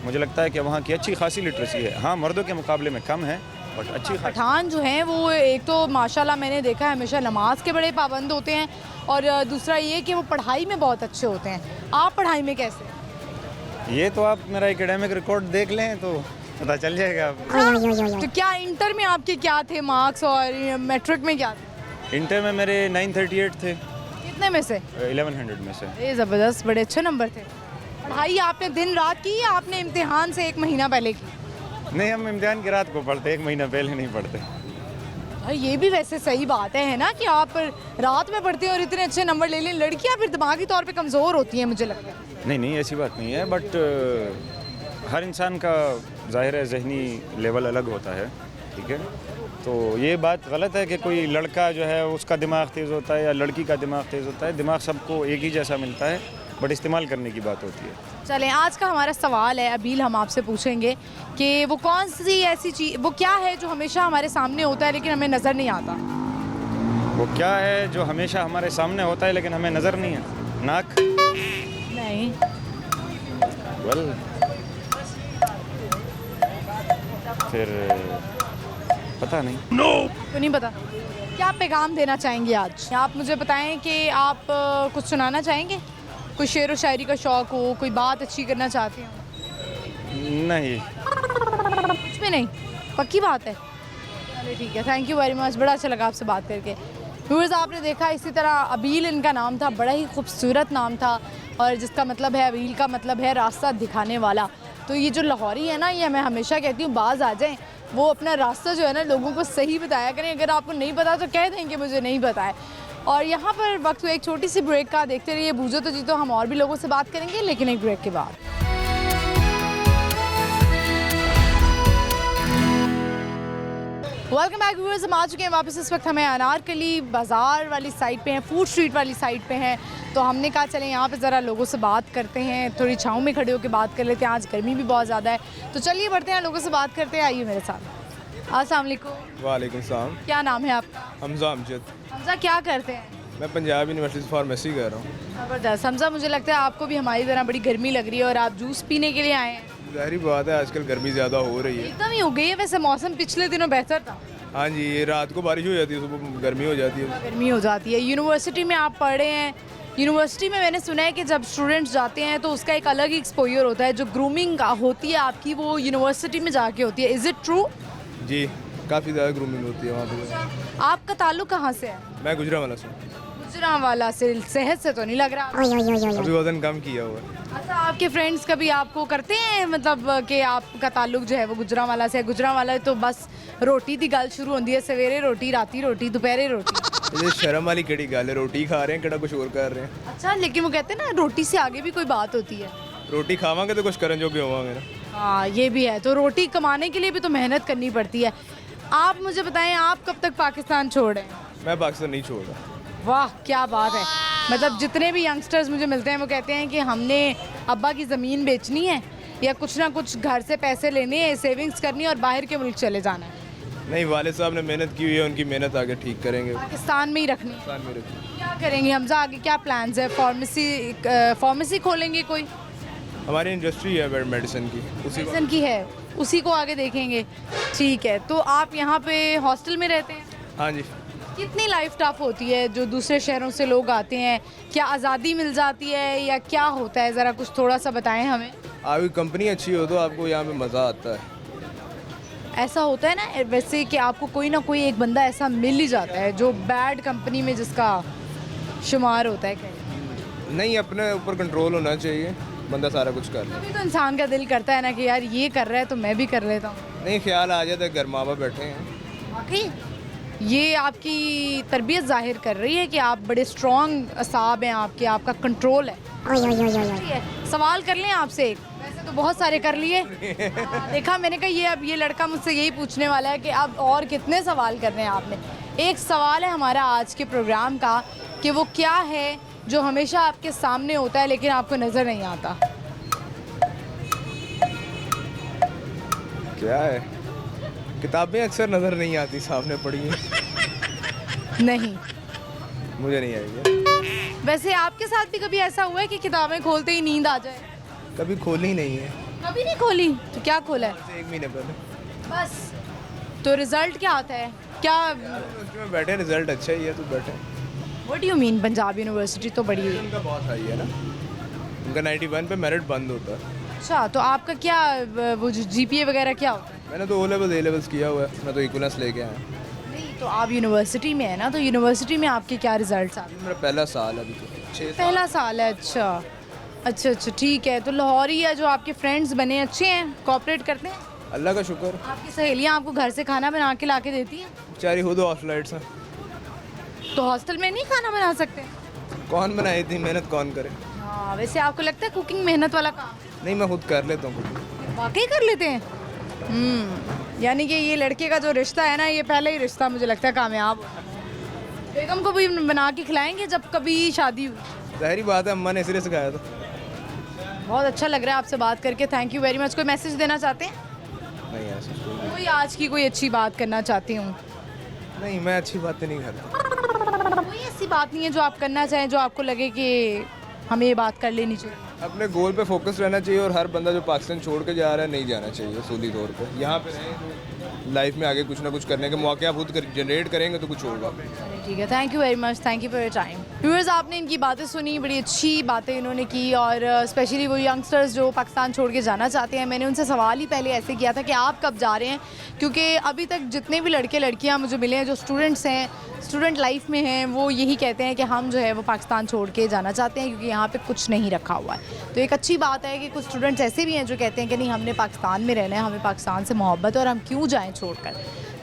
मुझे लगता है कि वहाँ की अच्छी खासी लिटरेसी है। हाँ, मर्दों के मुकाबले में कम है, बट अच्छी खासी। पठान जो हैं वो एक तो माशाल्लाह मैंने देखा है हमेशा नमाज के बड़े पाबंद होते हैं, और दूसरा ये कि वो पढ़ाई में बहुत अच्छे होते हैं। आप पढ़ाई में कैसे? ये तो आप मेरा एकेडमिक रिकॉर्ड देख लें तो पता चल जाएगा। तो क्या इंटर में आपके क्या थे मार्क्स और मैट्रिक में क्या थे? इंटर में मेरे 938 थे, कितने में से? 1100 में से। ये ज़बरदस्त, बड़े अच्छे नंबर थे। पढ़ाई आपने दिन रात की या आपने इम्तिहान से एक महीना पहले की? नहीं, हम इम्तिहान की रात को पढ़ते, एक महीना पहले नहीं पढ़ते। भाई ये भी वैसे सही बात है ना कि आप रात में पढ़ते हैं और इतने अच्छे नंबर ले लें। लड़कियां फिर दिमागी तौर पे कमज़ोर होती हैं मुझे लगता है। नहीं, ऐसी बात नहीं है, बट हर इंसान का ज़ाहिर है ज़हनी लेवल अलग होता है, ठीक है। तो ये बात गलत है कि कोई लड़का जो है उसका दिमाग तेज़ होता है या लड़की का दिमाग तेज़ होता है। दिमाग सबको एक ही जैसा मिलता है, बट इस्तेमाल करने की बात होती है। चलें, आज का हमारा सवाल है अबील, हम आपसे पूछेंगे कि वो कौन सी ऐसी चीज़, वो क्या है जो हमेशा हमारे सामने होता है लेकिन हमें नज़र नहीं आता? वो क्या है जो हमेशा हमारे सामने होता है लेकिन हमें नज़र नहीं है? नाक? नहीं। वेल, फिर पता नहीं। तो नहीं पता। क्या पैगाम देना चाहेंगे आज? आप मुझे बताएं कि आप कुछ सुनाना चाहेंगे? कोई शेर व शायरी का शौक़ हो, कोई बात अच्छी करना चाहते हो? नहीं, कुछ भी नहीं, पक्की बात है। चलिए ठीक है, थैंक यू वेरी मच, बड़ा अच्छा लगा आपसे बात करके। व्यूअर्स, आपने देखा इसी तरह अबील इनका नाम था, बड़ा ही खूबसूरत नाम था, और जिसका मतलब है, अबील का मतलब है रास्ता दिखाने वाला। तो ये जो लाहौरी है ना, ये मैं हमेशा कहती हूँ बाज आ जाएं, वो अपना रास्ता जो है ना लोगों को सही बताया करें। अगर आपको नहीं पता तो कह दें कि मुझे नहीं पता है। और यहाँ पर वक्त हुआ एक छोटी सी ब्रेक का, देखते रहिए बूझो तो जीतो। हम और भी लोगों से बात करेंगे लेकिन एक ब्रेक के बाद। वेलकम बैक व्यूअर्स, हम आ चुके हैं वापस। इस वक्त हमें अनारकली बाज़ार वाली साइड पे हैं, फूड स्ट्रीट वाली साइड पे हैं। तो हमने कहा चलें यहाँ पे ज़रा लोगों से बात करते हैं, थोड़ी छाँव में खड़े होकर बात कर लेते हैं। आज गर्मी भी बहुत ज़्यादा है, तो चलिए बढ़ते हैं, लोगों से बात करते हैं। आइए मेरे साथ। अस्सलाम वालेकुम। वालेकुम सलाम। क्या नाम है आपका? हमजा अमजद। हमजा, क्या करते हैं? मैं पंजाब यूनिवर्सिटी फार्मेसी कर रहा हूँ। ज़बरदस्त। हमजा, मुझे लगता है आपको भी हमारी तरह बड़ी गर्मी लग रही है और आप जूस पीने के लिए आए हैं। ज़ाहिर बात है, आजकल गर्मी ज़्यादा हो रही है। एकदम ही हो गई है। वैसे मौसम पिछले दिनों बेहतर था। हाँ जी, ये रात को बारिश हो जाती है, सुबह गर्मी हो जाती है। गर्मी हो जाती है। यूनिवर्सिटी में आप पढ़ रहे हैं, यूनिवर्सिटी में मैंने सुना है कि जब स्टूडेंट्स जाते हैं तो उसका एक अलग ही एक्सपोजर होता है। जो ग्रूमिंग होती है आपकी, वो यूनिवर्सिटी में जाके होती है। Is it true? जी, काफ़ी ज़्यादा ग्रूमिंग होती है वहाँ पे। आपका ताल्लुक कहाँ से है? मैं गुजरांवाला से। गुजरांवाला से? सेहत से तो नहीं लग रहा। अभी वजन कम किया हुआ है। अच्छा, आपके फ्रेंड्स कभी आपको करते हैं मतलब कि आपका ताल्लुक जो है वो गुजरांवाला से है? गुजरांवाला तो बस रोटी की गल शुरू होती है, सवेरे रोटी, राती रोटी, दोपहरे रोटी। ये शर्म वाली केड़ी गल है, रोटी खा रहे हैं, केड़ा कुछ और कर रहे हैं। अच्छा, लेकिन वो कहते हैं ना रोटी से आगे भी कोई बात होती है। रोटी खावांगे तो कुछ करन जोगे होवांगे ना। हाँ, ये भी है। तो रोटी कमाने के लिए भी तो मेहनत करनी पड़ती है। आप मुझे बताएं, आप कब तक पाकिस्तान छोड़ रहे हैं? मैं पाकिस्तान नहीं छोड़ रहा। वाह, क्या बात है। मतलब जितने भी यंगस्टर्स मुझे मिलते हैं वो कहते हैं कि हमने अब्बा की ज़मीन बेचनी है या कुछ ना कुछ घर से पैसे लेने हैं, सेविंग्स करनी है और बाहर के मुल्क चले जाना है। नहीं, वालिद साहब ने मेहनत की हुई है, उनकी मेहनत आगे ठीक करेंगे। पाकिस्तान में ही रखनी है। पाकिस्तान में रखी। क्या करेंगे हमजा, आगे क्या प्लान्स है? फार्मेसी खोलेंगे कोई? हमारी इंडस्ट्री है मेडिसिन की, उसी मेडिसिन की है, उसी को आगे देखेंगे। ठीक है, तो आप यहाँ पे हॉस्टल में रहते हैं? हाँ जी। कितनी लाइफ टफ होती है? जो दूसरे शहरों से लोग आते हैं, क्या आज़ादी मिल जाती है या क्या होता है? ज़रा कुछ थोड़ा सा बताएं हमें। आपकी कंपनी अच्छी हो तो आपको यहाँ पे मज़ा आता है। ऐसा होता है ना वैसे कि आपको कोई ना कोई एक बंदा ऐसा मिल ही जाता है जो बैड कंपनी में जिसका शुमार होता है। कहीं नहीं, अपने ऊपर कंट्रोल होना चाहिए, बंदा सारा कुछ कर ले। तभी तो इंसान का दिल करता है ना कि यार ये कर रहा है तो मैं भी कर लेता हूँ। नहीं, ख्याल आ जाता है, घर माँ बाप बैठे हैं। वाकई ये आपकी तरबियत जाहिर कर रही है कि आप बड़े स्ट्रॉन्ग असाब हैं आपके, आपका कंट्रोल है। ठीक है, सवाल कर लें आपसे एक? वैसे तो बहुत सारे कर लिए। देखा, मैंने कहा ये अब ये लड़का मुझसे यही पूछने वाला है कि अब और कितने सवाल करने हैं आपने। एक सवाल है हमारा आज के प्रोग्राम का कि वो क्या है जो हमेशा आपके सामने होता है लेकिन आपको नज़र नहीं आता। क्या है? किताबें अक्सर नज़र नहीं आती, सामने पड़ी हैं। नहीं, मुझे नहीं आई। वैसे आपके साथ भी कभी ऐसा हुआ है कि किताबें खोलते ही नींद आ जाए? कभी खोली नहीं है। कभी नहीं खोली? तो क्या खोला है? एक महीने पहले। बस तो रिजल्ट क्या आता है क्या? उसमें बैठे रिजल्ट अच्छा ही है तो बैठे। What do you mean? Punjab university तो बड़ी है। उनका बहुत हाई है ना, उनका 91 पे मेरिट बंद होता है। अच्छा, तो आपका क्या वो जो जीपीए वगैरह क्या होता है? मैंने तो ओ लेवल्स ए लेवल्स किया हुआ है, मैं तो इक्वलेंस लेके आया। नहीं, तो आप यूनिवर्सिटी में है ना, तो यूनिवर्सिटी में आपके क्या रिजल्ट्स आते मेरा पहला साल है अभी तो, 6 हैं? पहला साल है। अच्छा अच्छा अच्छा, ठीक है। तो लाहौरी है जो आपके फ्रेंड्स बने, अच्छे हैं, कोऑपरेट करते हैं? अल्लाह का शुक्र। आपकी सहेलियाँ आपको घर से खाना बना के ला के देती हैं? बेचारी खुद हॉस्टलाइट्स हैं, तो हॉस्टल में नहीं खाना बना सकते? कौन बनाए, इतनी मेहनत कौन करे। हाँ, वैसे आपको लगता है कुकिंग मेहनत वाला काम? नहीं, मैं खुद कर लेता हूँ। वाकई कर लेते हैं? यानी कि ये लड़के का जो रिश्ता है ना, ये पहले ही रिश्ता मुझे लगता है कामयाब होगा। बेगम को भी बना के खिलाएंगे जब कभी शादी हुई? ज़ाहिरी बात है, अम्मा ने इसलिए सिखाया था। बहुत अच्छा लग रहा है आपसे बात करके, थैंक यू वेरी मच। कोई मैसेज देना चाहते हैं? नहीं ऐसा कोई कोई आज की कोई अच्छी बात करना चाहती हूँ? नहीं, मैं अच्छी बातें नहीं करता। कोई ऐसी बात नहीं है जो आप करना चाहें, जो आपको लगे कि हमें ये बात कर लेनी चाहिए? अपने गोल पे फोकस रहना चाहिए, और हर बंदा जो पाकिस्तान छोड़ के जा रहा है नहीं जाना चाहिए उसूली तौर पे। यहाँ पे रहें तो लाइफ में आगे कुछ ना कुछ करने के मौके आप खुद जनरेट करेंगे तो कुछ होगा। ठीक है, thank you very much, thank you for your time. Viewers, आपने इनकी बातें सुनी, बड़ी अच्छी बातें इन्होंने की, और स्पेशली वो यंगस्टर्स जो पाकिस्तान छोड़ के जाना चाहते हैं। मैंने उनसे सवाल ही पहले ऐसे किया था कि आप कब जा रहे हैं, क्योंकि अभी तक जितने भी लड़के लड़कियां मुझे मिले हैं जो स्टूडेंट्स हैं, स्टूडेंट लाइफ में हैं, वो यही कहते हैं कि हम जो है वो पाकिस्तान छोड़ के जाना चाहते हैं क्योंकि यहाँ पे कुछ नहीं रखा हुआ है। तो एक अच्छी बात है कि कुछ स्टूडेंट्स ऐसे भी हैं जो कहते हैं कि नहीं, हमने पाकिस्तान में रहना है, हमें पाकिस्तान से मोहब्बत है और हम क्यों जाएँ छोड़कर।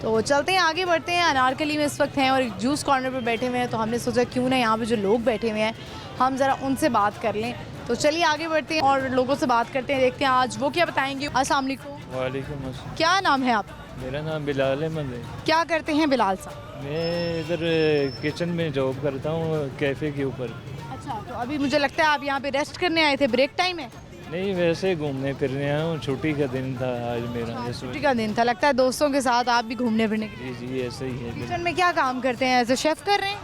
तो चलते हैं, आगे बढ़ते हैं। अनारकली में इस वक्त हैं और जूस कॉर्नर पर बैठे हुए हैं, तो हमने सोचा क्यों ना यहाँ पे जो लोग बैठे हुए हैं हम ज़रा उनसे बात कर लें। तो चलिए आगे बढ़ते हैं और लोगों से बात करते हैं, देखते हैं आज वो क्या बताएंगे। अस्सलाम वालेकुम। वालेकुम अस्सलाम। क्या नाम है आप? मेरा नाम बिलाल अहमद है। क्या करते हैं बिलाल साहब? मैं इधर किचन में जॉब करता हूँ, कैफ़े के ऊपर। अच्छा, तो अभी मुझे लगता है आप यहाँ पे रेस्ट करने आए थे, ब्रेक टाइम है? नहीं, वैसे घूमने फिरने आया हूँ, छुट्टी का दिन था आज मेरा। इस छुट्टी का दिन था, लगता है दोस्तों के साथ आप भी घूमने फिरने के लिए। जी ऐसे ही है। किचन में क्या काम करते हैं? एज ए शेफ कर रहे हैं?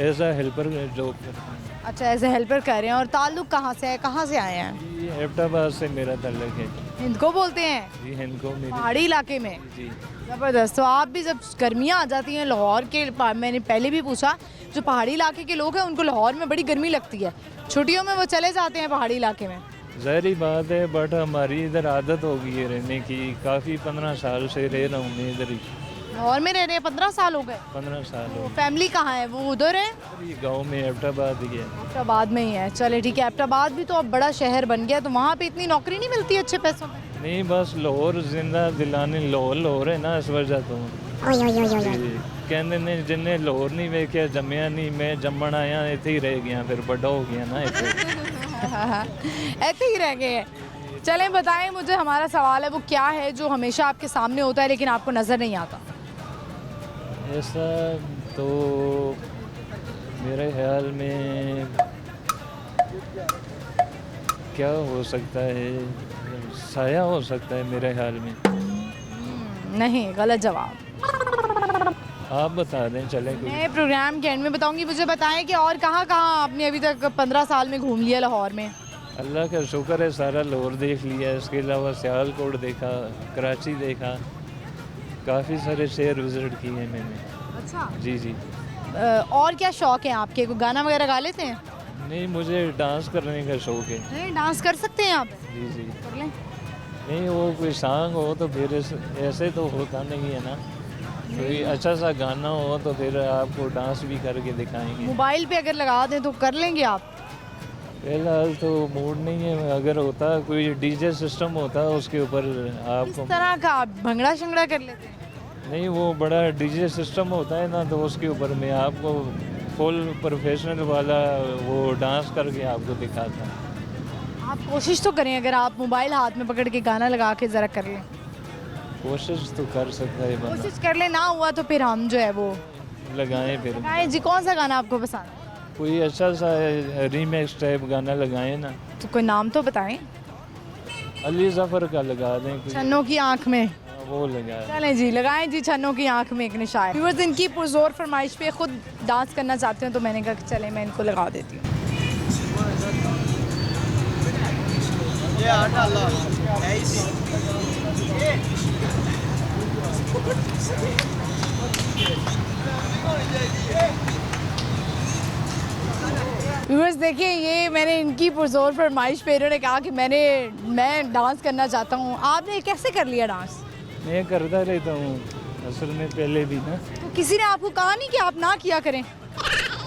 एज आ हेल्पर जॉब करता हूँ। अच्छा, एज ए हेल्पर कर रहे हैं। और ताल्लुक कहाँ से है, कहाँ से आए हैं? जी एबटाबाद से मेरा ताल्लुक है। हिंद को बोलते हैं? जी हिंद को मेरी। पहाड़ी इलाके में? जी ज़बरदस्त। तो आप भी जब गर्मियाँ आ जाती हैं लाहौर के, मैंने पहले भी पूछा, जो पहाड़ी इलाके के लोग हैं उनको लाहौर में बड़ी गर्मी लगती है, छुट्टियों में वो चले जाते हैं पहाड़ी इलाके में। ज़ाहिरी बात है, बट हमारी इधर आदत हो गई है रहने की। काफ़ी 15 साल से रह रहा हूँ मैं इधर ही। लाहौर में रह रहे हैं 15 साल हो गए? 15 साल हो फैमिली कहाँ है? वो उधर है? गए। गाँव में एबटाबाद ही है। एबटाबाद में ही है। चले ठीक है, एबटाबाद भी तो अब बड़ा शहर बन गया, तो वहाँ पे इतनी नौकरी नहीं मिलती अच्छे पैसों में? नहीं, बस लाहौर जिंदा दिलाने लाहौर है ना, इस वजह तो कहते ने जिन्हें लाहौर नहीं वेख्या जम्मिया नहीं। मैं जम्मण आया इतने ही रह गया, फिर बड़ा हो गया ना ऐसे ही रह गए हैं। चलें, बताएं मुझे, हमारा सवाल है वो क्या है जो हमेशा आपके सामने होता है लेकिन आपको नज़र नहीं आता? ऐसा तो मेरे ख्याल में क्या हो सकता है, साया हो सकता है मेरे ख्याल में। नहीं, गलत जवाब। आप बता दें, चले कोई। मैं प्रोग्राम के एंड में बताऊंगी। मुझे बताएं कि और कहाँ कहाँ आपने अभी तक 15 साल में घूम लिया लाहौर में? अल्लाह का शुक्र है, सारा लाहौर देख लिया। इसके अलावा सियालकोट देखा, कराची देखा, काफ़ी सारे शहर विज़िट किए हैं मैंने। अच्छा। जी जी। और क्या शौक है आपके? कोई गाना वगैरह गा लेते हैं? नहीं, मुझे डांस करने का शौक है। नहीं, डांस कर सकते हैं आप? जी जी। कर लें। नहीं, वो कोई सॉन्ग हो तो फिर ऐसे तो होता नहीं है ना। कोई अच्छा सा गाना हो तो फिर आपको डांस भी करके दिखाएंगे। मोबाइल पे अगर लगा दें तो कर लेंगे आप? फिलहाल तो मूड नहीं है। अगर होता कोई डीजे सिस्टम होता उसके ऊपर किस आपको। तरह का? आप भंगड़ा शंगड़ा कर लेते हैं? नहीं, वो बड़ा डीजे सिस्टम होता है ना, तो उसके ऊपर मैं आपको फुल प्रोफेशनल वाला वो डांस करके आपको दिखाता। आप कोशिश तो करें, अगर आप मोबाइल हाथ में पकड़ के गाना लगा के ज़रा कर लें। कोशिश तो कर सकता है बंदा। कोशिश कर ले, ना हुआ तो फिर हम जो है वो लगाएं फिर। गाएं जी। कौन सा गाना आपको पसंद है? कोई अच्छा सा रीमेक्स टाइप गाना लगाएं ना। तो कोई नाम तो बताएं। अली जफर का लगा दें कोई। छन्नों की आंख में। वो लगा। चलें जी, लगाएं जी छन्नों की आंख में, एक निशान। व्यूअर्स इनकी पुरजोर फरमाइश पे खुद डांस करना चाहते हैं, तो मैंने कहा कि चलें मैं इनको लगा देती हूँ। व्यूअर्स देखिए, ये मैंने इनकी पुरजोर फरमाइश पे इन्होंने कहा कि मैं डांस करना चाहता हूँ। आपने कैसे कर लिया डांस? मैं करता रहता हूँ असल में पहले भी ना। तो किसी ने आपको कहा नहीं कि आप ना किया करें?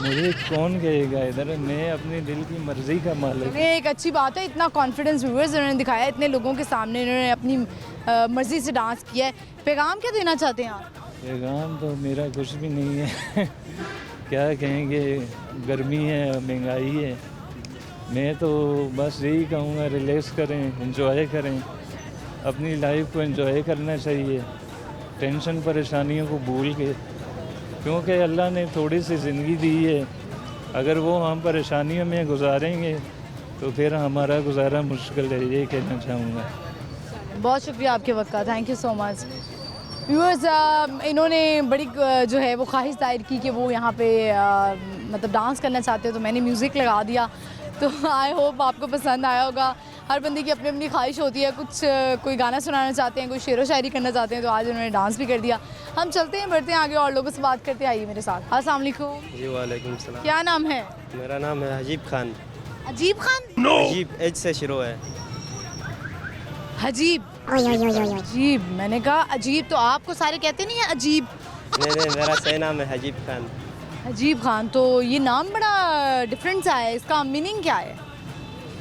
मुझे कौन कहेगा इधर, मैं अपने दिल की मर्जी का मालिक। ये एक अच्छी बात है, इतना कॉन्फिडेंस व्यूअर्स इन्होंने दिखाया, इतने लोगों के सामने इन्होंने अपनी मर्जी से डांस किया है। पैगाम क्या देना चाहते हैं आप? पैगाम तो मेरा कुछ भी नहीं है क्या कहेंगे, गर्मी है, महंगाई है। मैं तो बस यही कहूँगा, रिलैक्स करें, एंजॉय करें, अपनी लाइफ को एंजॉय करना चाहिए, टेंशन परेशानियों को भूल के, क्योंकि अल्लाह ने थोड़ी सी ज़िंदगी दी है, अगर वो हम परेशानियों में गुजारेंगे तो फिर हमारा गुजारा मुश्किल है, ये कहना चाहूँगा। बहुत शुक्रिया आपके वक्त का, thank you so much. Viewers, इन्होंने बड़ी जो है वो ख्वाहिश जाहिर की कि वो यहाँ पे मतलब डांस करना चाहते हो, तो मैंने म्यूज़िक लगा दिया। तो आई होप आपको पसंद आया होगा। हर बंदे की अपनी अपनी ख्वाहिश होती है, कुछ कोई गाना सुनाना चाहते हैं, कोई शेरो शायरी करना चाहते हैं, तो आज उन्होंने डांस भी कर दिया। हम चलते हैं, बढ़ते हैं आगे और लोगों से बात करते हैं। आइए मेरे साथ। अस्सलाम वालेकुम। जी वालेकुम सलाम। क्या नाम है? मेरा नाम है हजीब खान। अजीब खान? हजीब एच से शुरू है। हजीब? अजीब, मैंने कहा अजीब, तो आपको सारे कहते नहीं है अजीब? नहीं, मेरा सही नाम है हजीब खान। अजीब खान, तो ये नाम बड़ा डिफरेंट सा है, इसका मीनिंग क्या है?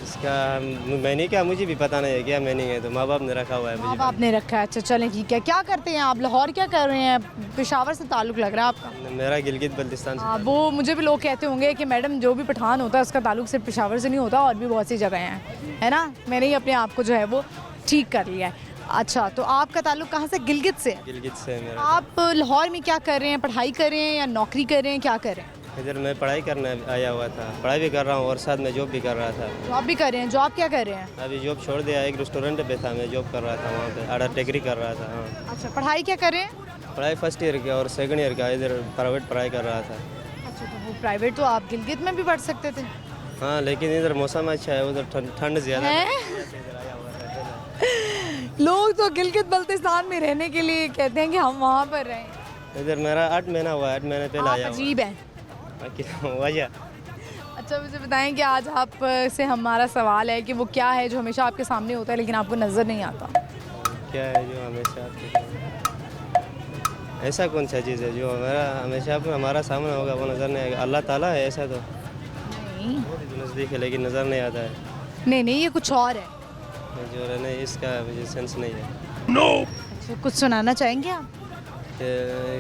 इसका मीनिंग क्या मुझे भी पता नहीं है क्या मीनिंग है, तो माँ बाप ने रखा हुआ है माँ मुझे। बाप ने रखा है, अच्छा चलें ठीक है। क्या करते हैं आप? लाहौर क्या कर रहे हैं? पेशावर से ताल्लुक़ लग रहा है आपका। मेरा गिलगित बल्तिस्तान से। हाँ, वो मुझे भी लोग कहते होंगे कि मैडम जो भी पठान होता है उसका ताल्लुक़ सिर्फ पेशावर से नहीं होता, और भी बहुत सी जगह हैं, है ना। मैंने ही अपने आप को जो है वो ठीक कर लिया है। अच्छा, तो आपका ताल्लुक़ कहाँ से? गिलगित से? गिलगित से है मेरा। आप लाहौर में क्या कर रहे हैं? पढ़ाई कर रहे हैं या नौकरी कर रहे हैं, क्या कर रहे हैं? इधर मैं पढ़ाई करने आया हुआ था, पढ़ाई भी कर रहा हूँ और साथ में जॉब भी कर रहा था। जॉब भी कर रहे हैं? जॉब क्या कर रहे हैं? अभी जॉब छोड़ दिया, एक रेस्टोरेंट पे था, मैं जॉब कर रहा था वहाँ पे, आर्ट डिग्री कर रहा था। हाँ, अच्छा, पढ़ाई क्या कर रहे हैं? पढ़ाई फर्स्ट ईयर का और सेकंड ईयर का इधर प्राइवेट पढ़ाई कर रहा था। अच्छा, तो वो प्राइवेट तो आप गिलगित में भी पढ़ सकते थे। हाँ, लेकिन इधर मौसम अच्छा है, उधर ठंड ज़्यादा हैं? लोग तो गिलगित बल्तिस्तान में रहने के लिए कहते हैं कि हम वहाँ पर रहें। इधर मेरा 8 महीना हुआ, 8 महीने पहले आप आया अजीब हैं। वजह। अच्छा, मुझे बताएं कि आज आप से हमारा सवाल है कि वो क्या है जो हमेशा आपके सामने होता है लेकिन आपको नज़र नहीं आता? क्या है जो हमेशा ऐसा कौन सा चीज़ है जो हमेशा हमारा सामने होगा, वो नज़र नहीं आएगा? अल्लाह ताला है ऐसा तो नहीं नज़दीक है, लेकिन नज़र नहीं आता है। नहीं, ये कुछ और है। जो रहने इसका मुझे सेंस नहीं है। अच्छा, कुछ सुनाना चाहेंगे आप?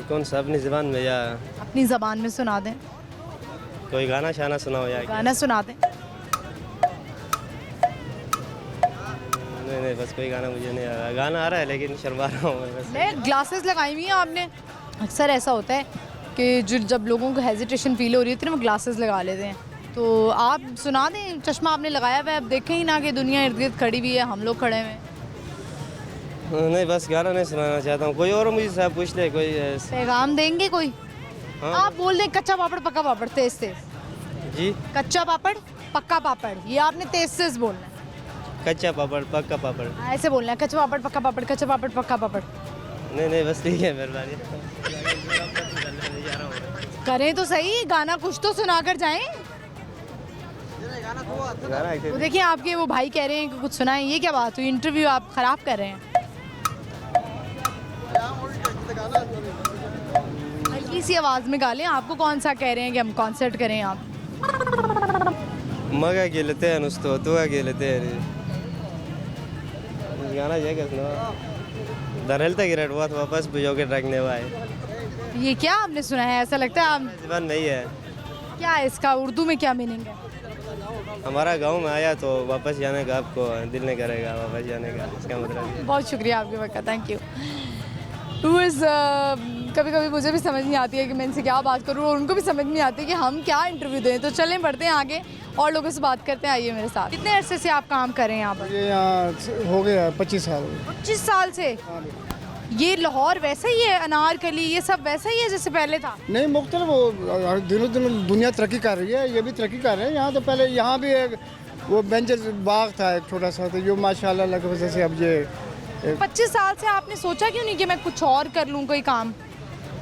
कौन सा, अपनी ज़बान में या अपनी ज़बान में सुना दें, कोई गाना शाना सुनाओ या गाना सुना दें। नहीं, बस कोई गाना मुझे नहीं आ रहा। गाना आ रहा है लेकिन शर्मा रहा हूँ मैं बस। मैं ग्लासेस लगाई हुई हैं आपने? अक्सर ऐसा होता है कि जब लोगों को हेजिटेशन फील हो रही होती है ना, वो ग्लासेस लगा लेते हैं। तो आप सुना दें, चश्मा आपने लगाया हुआ है, अब देखें ही ना कि दुनिया इर्द गिर्द खड़ी हुई है, हम लोग खड़े हुए हैं। नहीं, बस गाना नहीं सुनाना चाहता हूँ, कोई और मुझे साहब पूछ ले कोई ऐसा। पैगाम देंगे कोई? हाँ। आप बोल दें कच्चा पापड़ पक्का पापड़, तेज तेज। जी, कच्चा पापड़ पक्का पापड़, ये आपने तेज तेज बोलना है। कच्चा पापड़ पक्का पापड़। ऐसे बोलना है, कच्चा पापड़ पक्का पापड़, कच्चा पापड़ पक्का पापड़। नहीं, बस ठीक है, मेहरबानी। करें तो सही, गाना कुछ तो सुना कर जाएं। गाना वो देखिए आपके वो भाई कह रहे हैं कि कुछ सुनाएं, ये क्या बात हुई? इंटरव्यू आप ख़राब कर रहे हैं। हल्की सी आवाज़ में गा लें। आपको कौन सा कह रहे हैं कि हम कॉन्सर्ट करें? आप मगा गेलते हैं नुस्तो तो गेलते हैं गाना जाएगा सुनो दरहलता गिरट बहुत वापस बुझोगे रखने वाले। ये क्या आपने सुना है? ऐसा लगता है आप ज़बान नहीं है। क्या है इसका उर्दू में क्या मीनिंग है? हमारा गांव में आया तो वापस जाने का आपको दिल नहीं करेगा, वापस जाने का, इसका मतलब। बहुत शुक्रिया आपके वक्त का, थैंक यू। कभी कभी मुझे भी समझ नहीं आती है कि मैं इनसे क्या बात करूँ, और उनको भी समझ नहीं आती कि हम क्या इंटरव्यू दें। तो चलें बढ़ते हैं आगे और लोगों से बात करते हैं। आइए मेरे साथ। कितने अरसे से आप काम कर रहे हैं यहाँ पर? ये यहाँ हो गया 25 साल। 25 साल से? ये लाहौर वैसा ही है, अनारकली ये सब वैसा ही है जैसे पहले था? नहीं, मुख्तलिफ, वो दिनों दिन दुनिया तरक्की कर रही है, ये भी तरक्की कर रहे हैं। यहाँ तो पहले यहाँ भी एक वो बेंचर बाग था एक छोटा सा, तो जो माशाल्लाह अल्लाह की वजह से अब ये 25 साल से आपने सोचा क्यों नहीं कि मैं कुछ और कर लूँ कोई काम?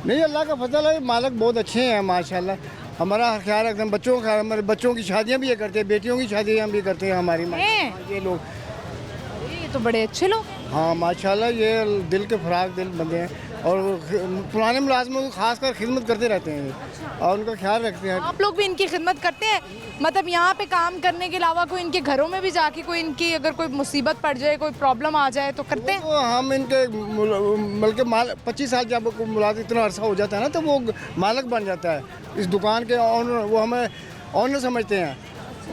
नहीं, अल्लाह का फजल है, मालिक बहुत अच्छे हैं माशाल्लाह। हमारा ख्याल रखते हैं, बच्चों का, हमारे बच्चों की शादियाँ भी ये करते हैं, बेटियों की शादियाँ भी करते हैं हमारी हैं? ये लोग। अरे ये तो बड़े अच्छे लोग हैं। हाँ माशाल्लाह, ये दिल के फराग दिल बंदे हैं और पुराने मुलाजमों को खासकर खिदमत करते रहते हैं और उनका ख्याल रखते हैं। आप लोग भी इनकी खिदमत करते हैं? मतलब यहाँ पे काम करने के अलावा कोई इनके घरों में भी जाके कोई इनकी अगर कोई मुसीबत पड़ जाए, कोई प्रॉब्लम आ जाए तो करते हैं? वो हम इनके बल्कि 25 साल जब मुलाजिम इतना अरसा हो जाता है ना, तो वो मालिक बन जाता है इस दुकान के ऑनर, वो हमें ऑनर समझते हैं।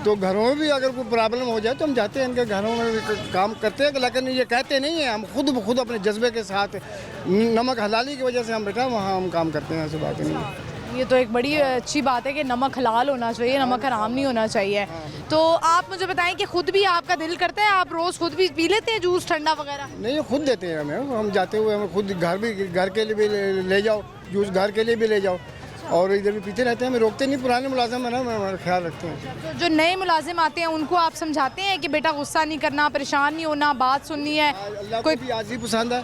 तो घरों में भी अगर कोई प्रॉब्लम हो जाए तो हम जाते हैं इनके घरों में काम करते हैं, लेकिन ये कहते नहीं हैं, हम खुद अपने जज्बे के साथ, नमक हलाली की वजह से हम बेटा वहाँ हम काम करते हैं, ऐसी बात नहीं है। ये तो एक बड़ी अच्छी बात है कि नमक हलाल होना चाहिए, नमक हराम नहीं होना चाहिए। तो आप मुझे बताएं कि खुद भी आपका दिल करता है, आप रोज़ खुद भी पी लेते हैं जूस ठंडा वगैरह? नहीं, ये खुद देते हैं हमें, हम जाते हुए हमें खुद घर के लिए भी ले जाओ, जूस घर के लिए भी ले जाओ और इधर भी पीते रहते हैं, हमें रोकते नहीं। पुराने मुलाजिम है ना, हमारा ख्याल रखते हैं। जो नए मुलाजिम आते हैं उनको आप समझाते हैं कि बेटा गुस्सा नहीं करना, परेशान नहीं होना, बात सुननी है? अल्लाह को भी आजी पसंद है,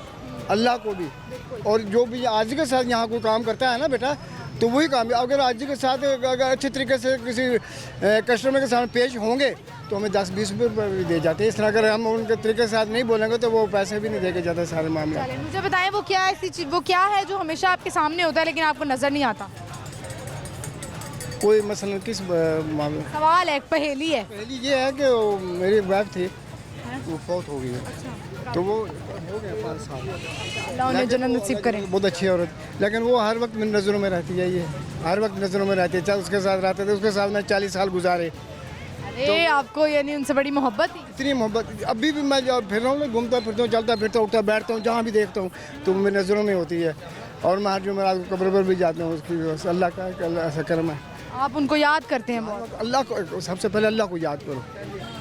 अल्लाह को भी, और जो भी आजी के साथ यहाँ कोई काम करता है ना बेटा, तो वही काम है। अगर आजी के साथ अगर अच्छे तरीके से किसी कस्टमर के सामने पेश होंगे तो हमें 10-20 रुपये भी दे जाते हैं। इस तरह अगर हम उनके तरीके के साथ नहीं बोलेंगे तो वो पैसे भी नहीं दे के जाते सारे मामले। चलिए मुझे बताएं वो क्या ऐसी चीज़, वो क्या है जो हमेशा आपके सामने होता है लेकिन आपको नज़र नहीं आता? कोई मसलन किस मामले? सवाल है, पहेली है। पहली ये है कि वो मेरी वाइफ थी, वो फौत हो गई है, तो वो हो गया 5 साल। अल्लाह उन्हें जन्नत नसीब करे। बहुत अच्छी औरत, लेकिन वो हर वक्त मेरी नज़रों में रहती है, ये हर वक्त नज़रों में रहती है। चाहे उसके साथ रहते थे, उसके साथ मैं 40 साल गुजारे। अरे आपको यानी उनसे बड़ी मोहब्बत थी? इतनी मोहब्बत, अभी भी मैं जब फिर रहा हूँ, घूमता फिरता हूँ, चलता फिरता, उठता बैठता हूँ, जहाँ भी देखता हूँ तो मेरी नज़रों में होती है। और मैं हर जुमेरात को कब्र पर भी जाता हूँ, उसकी अल्लाह का ऐसा करम है। आप उनको याद करते हैं बहुत? अल्लाह को सबसे पहले अल्लाह को याद करो,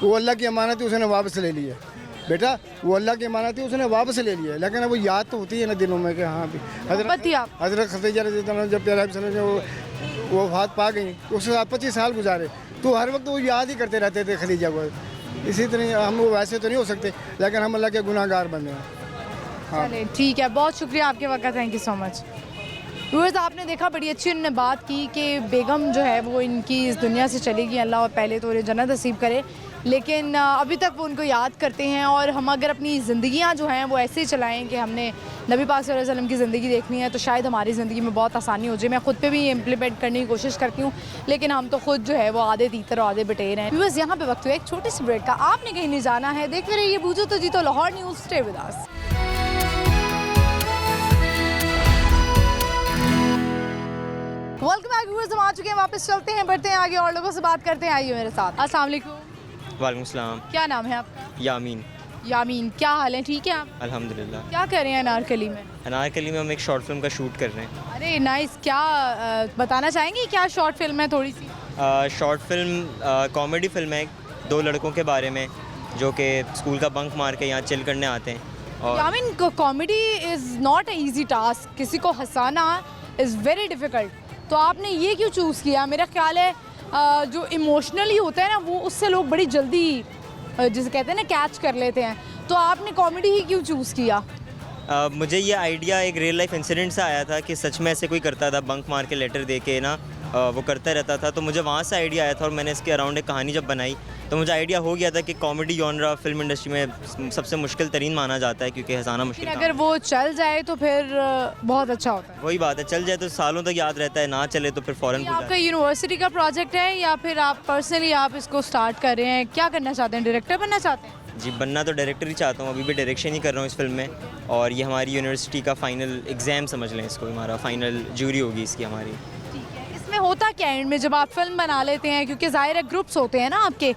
वो अल्लाह की अमानत है, उसने वापस ले ली है बेटा, वो अल्लाह की अमानत है, उसने वापस ले लिया है। लेकिन वो याद तो होती है ना दिलों में कि हाँ भी हज़रत खदीजा रज़ी अल्लाह अन्हा जब प्यारे ने वो वफ़ात पा गई, उसके साथ 25 साल गुजारे, तो हर वक्त वो याद ही करते रहते थे खदीजा को। इसी तरह हम वो वैसे तो नहीं हो सकते, लेकिन हम अल्लाह के गुनाहगार बने हैं। हाँ चलिए ठीक है, बहुत शुक्रिया आपके वक्त, thank you so much. Viewers आपने देखा बड़ी अच्छी उन्होंने बात की कि बेगम जो है वो इनकी इस दुनिया से चली गई, अल्लाह पहले तो उन्हें जन्नत नसीब करे, लेकिन अभी तक वो उनको याद करते हैं। और हम अगर अपनी ज़िंदगियां जो हैं वो ऐसे ही चलाएं कि हमने नबी पाक सल्लल्लाहु अलैहि वसल्लम की ज़िंदगी देखनी है, तो शायद हमारी ज़िंदगी में बहुत आसानी हो जाए। मैं खुद पे भी ये इम्प्लीमेंट करने की कोशिश करती हूँ, लेकिन हम तो खुद जो है वो आधे तीतर और आधे बटेर हैं। व्यूअर्स यहाँ पे वक्त हुआ एक छोटी सी ब्रेक का, आपने कहीं नहीं जाना है, देखते रहिए बूझो तो जीतो Lahore news, stay with us. Welcome back viewers, हम आ चुके हैं, वापस चलते हैं, बढ़ते हैं आगे और लोगों से बात करते हैं। आइए मेरे साथ। अस्सलाम वालेकुम। वालेकुम सलाम। क्या नाम है आपका? यामीन। यामीन, क्या हाल है? ठीक है आप? अल्हम्दुलिल्लाह। क्या कर रहे हैं अनारकली में? अनारकली में हम एक शॉर्ट फिल्म का शूट कर रहे हैं। अरे नाइस, क्या बताना चाहेंगे क्या शॉर्ट फिल्म है थोड़ी सी? शॉर्ट फिल्म कॉमेडी फिल्म है, 2 लड़कों के बारे में जो कि स्कूल का बंक मार के यहाँ चिल करने आते हैं। और Yamin, comedy is not a easy task, किसी को हंसाना इज़ वेरी डिफ़िकल्ट, तो आपने ये क्यों चूज़ किया? मेरा ख्याल है जो इमोशनली होता है ना वो उससे लोग बड़ी जल्दी जिसे कहते हैं ना कैच कर लेते हैं, तो आपने कॉमेडी ही क्यों चूज़ किया? मुझे ये आइडिया एक रियल लाइफ इंसिडेंट से आया था कि सच में ऐसे कोई करता था, बंक मार के लेटर दे के ना वो करता रहता था, तो मुझे वहाँ से आइडिया आया था और मैंने इसके अराउंड एक कहानी जब बनाई तो मुझे आइडिया हो गया था कि कॉमेडी जॉनरा फिल्म इंडस्ट्री में सबसे मुश्किल तरीन माना जाता है, क्योंकि हंसाना मुश्किल काम अगर वो चल जाए तो फिर बहुत अच्छा होता है। वही बात है, चल जाए तो सालों तक याद रहता है, ना चले तो फिर फ़ौरन भूल आपका जाते हैं। यूनिवर्सिटी का प्रोजेक्ट है या फिर आप पर्सनली आप इसको स्टार्ट कर रहे हैं? क्या करना चाहते हैं, डायरेक्टर बनना चाहते हैं? जी, बनना तो डायरेक्टर ही चाहता हूँ, अभी भी डायरेक्शन ही कर रहा हूँ इस फिल्म में, और ये हमारी यूनिवर्सिटी का फाइनल एग्ज़ाम समझ लें इसको, हमारा फाइनल ज्यूरी होगी इसकी हमारी। इसमें होता क्या एंड में जब आप फिल्म बना लेते हैं, क्योंकि ज़ाहिर है ग्रुप्स होते हैं ना आपके,